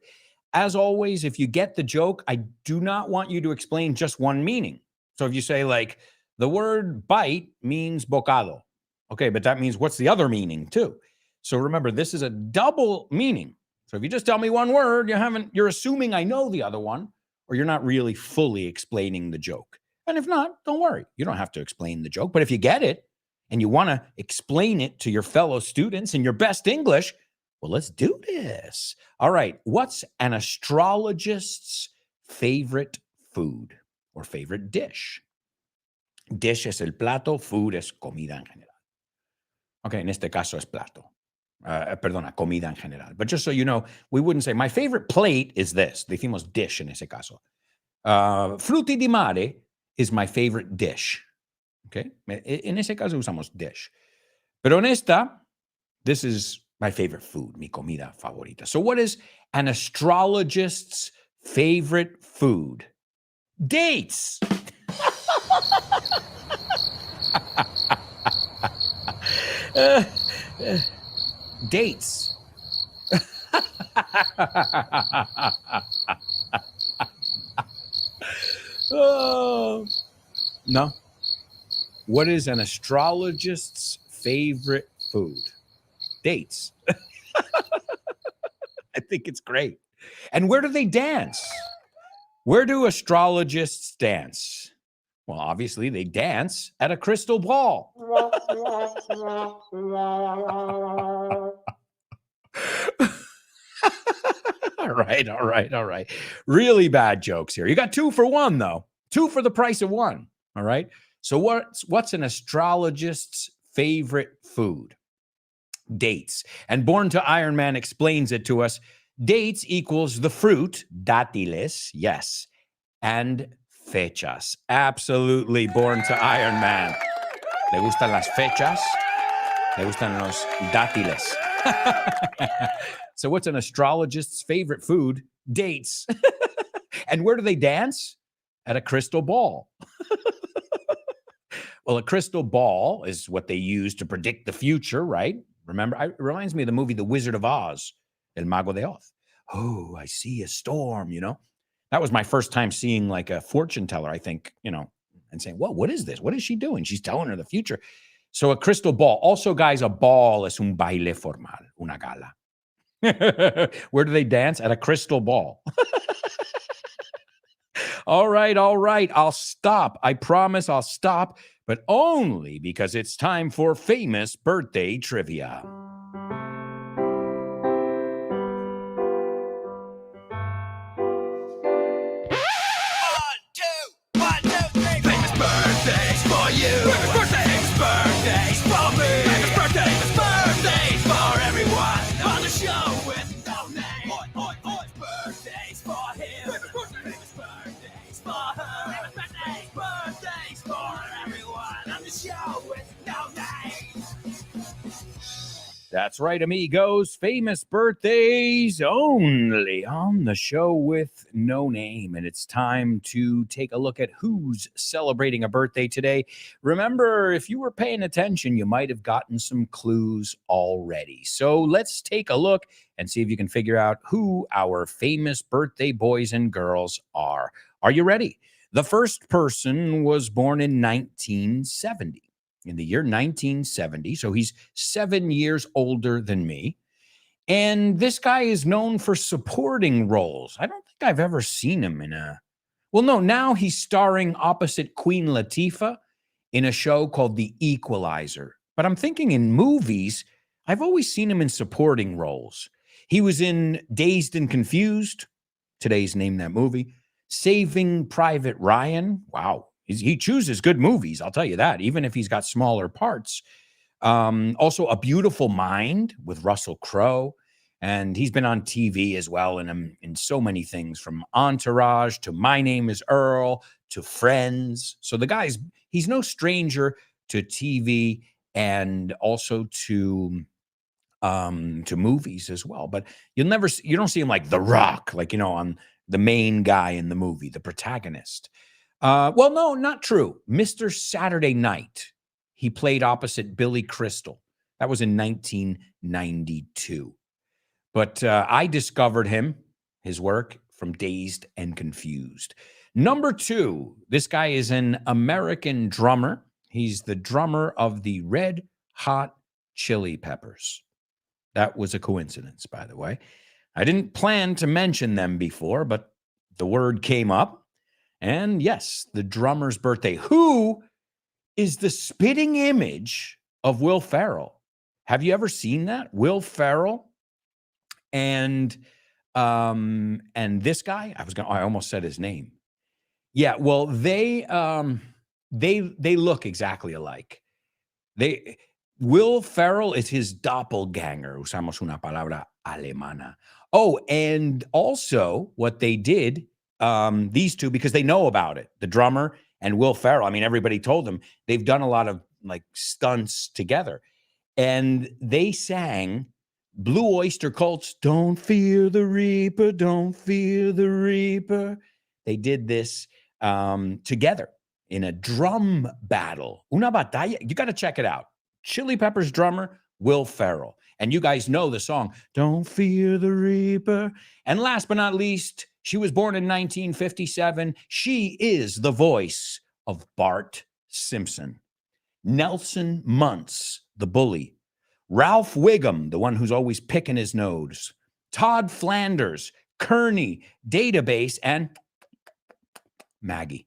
As always, if you get the joke, I do not want you to explain just one meaning. So if you say, like, the word bite means bocado. Okay, but that means what's the other meaning too? So remember, this is a double meaning. So if you just tell me one word, you're assuming I know the other one, or you're not really fully explaining the joke. And if not, don't worry. You don't have to explain the joke. But if you get it and you want to explain it to your fellow students in your best English, well, let's do this. All right. What's an astrologist's favorite food or favorite dish? Dish es el plato, food es comida en general. Okay, en este caso es plato. Comida en general. But just so you know, we wouldn't say, my favorite plate is this. Decimos dish en ese caso. Frutti di mare is my favorite dish. Okay? En ese caso usamos dish. Pero en esta, this is my favorite food, mi comida favorita. So what is an astrologist's favorite food? Dates. Dates. Oh. No. What is an astrologist's favorite food? Dates. I think it's great. And where do they dance? Where do astrologists dance? Well, obviously, they dance at a crystal ball. All right. Really bad jokes here. You got 2 for 1, though. 2 for the price of 1. All right. So what's an astrologist's favorite food? Dates. And Born to Iron Man explains it to us. Dates equals the fruit, dátiles, yes, and fechas. Absolutely, Born to Iron Man. ¿Le gustan las fechas? ¿Le gustan los dátiles? So what's an astrologist's favorite food? Dates. And where do they dance? at a crystal ball. Well, a crystal ball is what they use to predict the future, right? Remember, it reminds me of the movie The Wizard of Oz, El Mago de Oz. Oh, I see a storm, That was my first time seeing like a fortune teller, I think, and saying, well, what is this? What is she doing? She's telling her the future. So a crystal ball. Also, guys, a ball es un baile formal, una gala. Where do they dance? At a crystal ball. All right. I'll stop. I promise I'll stop, but only because it's time for famous birthday trivia. One, two, three. Famous birthdays for you. Famous birthdays for me. Famous birthdays for everyone on the show with no name. Birthdays for him. Famous birthdays for her. Famous birthdays for everyone on the show with no name. That's right, amigos. Famous birthdays only on the show with no name. And it's time to take a look at who's celebrating a birthday today. Remember, if you were paying attention, you might have gotten some clues already. So let's take a look and see if you can figure out who our famous birthday boys and girls are. Are you ready? The first person was born in 1970. In the year 1970. So he's 7 years older than me. And this guy is known for supporting roles. I don't think I've ever seen him in now he's starring opposite Queen Latifah in a show called The Equalizer. But I'm thinking in movies, I've always seen him in supporting roles. He was in Dazed and Confused. Today's Name That Movie. Saving Private Ryan. Wow. He chooses good movies, I'll tell you that, even if he's got smaller parts. Also, A Beautiful Mind with Russell Crowe. And he's been on TV as well in so many things, from Entourage to My Name is Earl to Friends. So he's no stranger to TV and also to movies as well. But you don't see him like The Rock, on the main guy in the movie, the protagonist. No, not true. Mr. Saturday Night. He played opposite Billy Crystal. That was in 1992. But I discovered his work, from Dazed and Confused. Number 2, this guy is an American drummer. He's the drummer of the Red Hot Chili Peppers. That was a coincidence, by the way. I didn't plan to mention them before, but the word came up. And yes, the drummer's birthday, who is the spitting image of Will Ferrell. Have you ever seen that? Will Ferrell and this guy, I almost said his name. Yeah, well, they look exactly alike. Will Ferrell is his doppelganger. Usamos una palabra alemana. Oh, and also what they did, these two, because they know about it, the drummer and Will Ferrell. I mean, everybody told them they've done a lot of stunts together, and they sang Blue Oyster Cult's "Don't Fear the Reaper, Don't Fear the Reaper." They did this together in a drum battle. Una batalla. You got to check it out. Chili Peppers drummer, Will Ferrell. And you guys know the song, "Don't Fear the Reaper." And last but not least, she was born in 1957. She is the voice of Bart Simpson. Nelson Muntz, the bully. Ralph Wiggum, the one who's always picking his nose. Todd Flanders, Kearney, Database, and Maggie.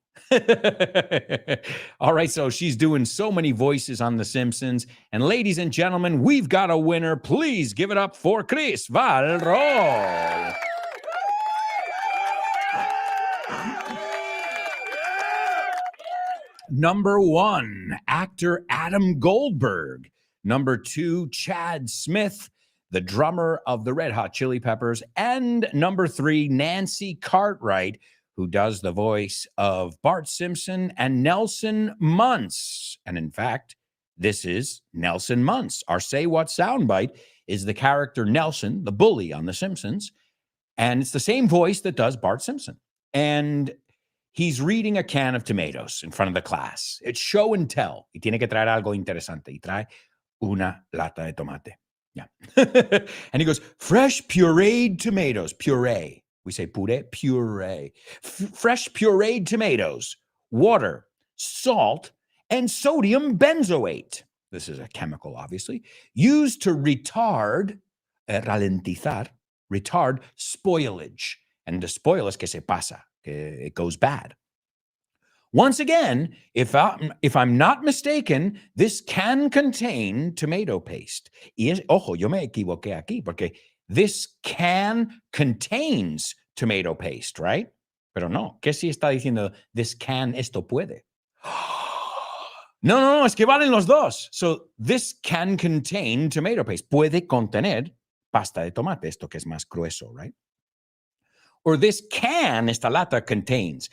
All right, so she's doing so many voices on The Simpsons. And ladies and gentlemen, we've got a winner. Please give it up for Chris Valrol. Number 1, actor Adam Goldberg. Number 2, Chad Smith, the drummer of the Red Hot Chili Peppers. And number 3, Nancy Cartwright, who does the voice of Bart Simpson and Nelson Muntz. And in fact, this is Nelson Muntz. Our Say What soundbite is the character Nelson, the bully on The Simpsons. And it's the same voice that does Bart Simpson. And He's reading a can of tomatoes in front of the class. It's show and tell. Y tiene que traer algo interesante. Y trae una lata de tomate. Yeah. And he goes, fresh pureed tomatoes. Puree. We say puree, puree. Fresh pureed tomatoes, water, salt, and sodium benzoate. This is a chemical, obviously, used to retard, ralentizar, retard spoilage. And the spoil es que se pasa, que it goes bad. Once again, if I'm not mistaken, this can contain tomato paste. Y ojo, yo me equivoqué aquí, porque this can contains tomato paste, right? Pero no, ¿qué si está diciendo this can, esto puede? No, es que valen los dos. So this can contain tomato paste. Puede contener pasta de tomate, esto que es más grueso, right? Or this can, esta lata, contains.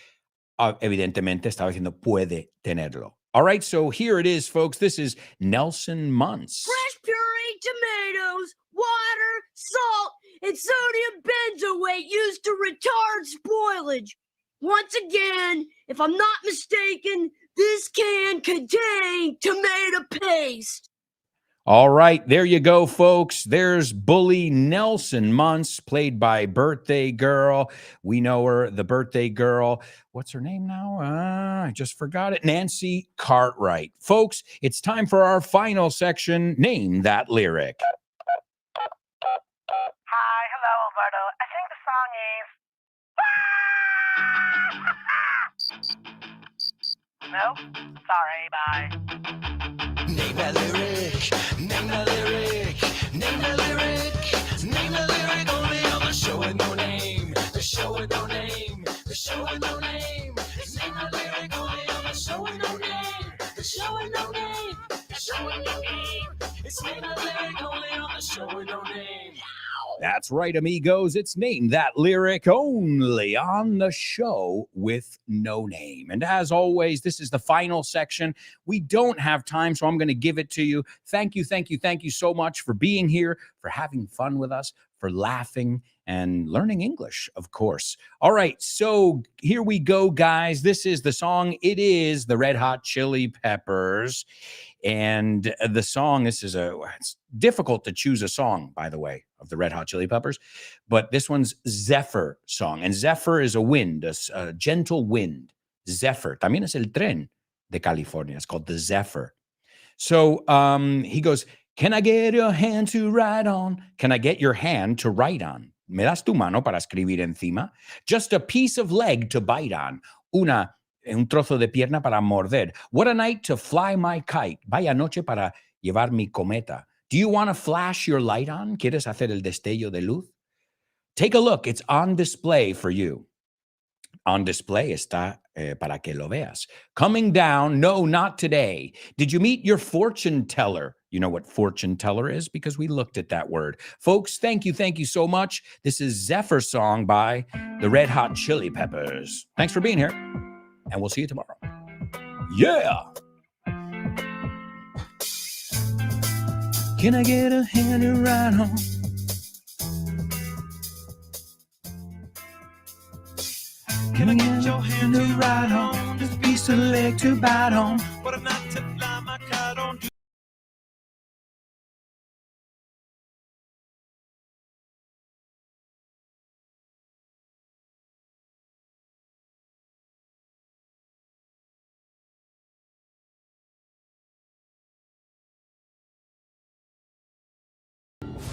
Evidentemente estaba diciendo puede tenerlo. All right, so here it is, folks. This is Nelson Muntz. Fresh pureed tomatoes, water, salt, and sodium benzoate used to retard spoilage. Once again, if I'm not mistaken, this can contain tomato paste. All right, there you go, folks. There's Bully Nelson Muntz, played by Birthday Girl. We know her, the Birthday Girl. What's her name now? I just forgot it. Nancy Cartwright. Folks, it's time for our final section. Name that lyric. Hi, hello, Alberto. I think the song is. No? Sorry, bye. Name that lyric. Name that lyric. Name that lyric. Name that lyric. Only on the show with no name. The show with no name. The show with no name. Name that lyric. Only on the show with no name. The show with no name. The show with no name. It's name that lyric. Only on the show with no name. That's right, amigos. It's Name That Lyric, only on the show with no name. And as always, this is the final section. We don't have time, so I'm going to give it to you. Thank you so much for being here, for having fun with us, for laughing and learning English, of course. All right, so here we go, guys. This is the song. It is the Red Hot Chili Peppers. And the song, it's difficult to choose a song, by the way, of the Red Hot Chili Peppers, but this one's Zephyr song. And Zephyr is a wind, a gentle wind. Zephyr. También es el tren de California. It's called the Zephyr. So he goes, can I get your hand to write on? Can I get your hand to write on? ¿Me das tu mano para escribir encima? Just a piece of leg to bite on. Un trozo de pierna para morder. What a night to fly my kite. Vaya noche para llevar mi cometa. Do you want to flash your light on? ¿Quieres hacer el destello de luz? Take a look. It's on display for you. On display está para que lo veas. Coming down. No, not today. Did you meet your fortune teller? You know what fortune teller is because we looked at that word. Folks, thank you so much. This is Zephyr song by the Red Hot Chili Peppers. Thanks for being here. And we'll see you tomorrow. Yeah. Can I get a hand to ride on? Can I get your hand to ride on? Just a piece of leg to bite on. What a night to fly my kite on.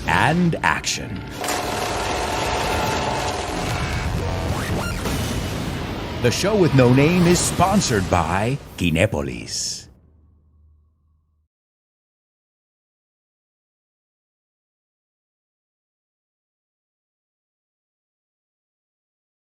And action. The show with no name is sponsored by Kinepolis.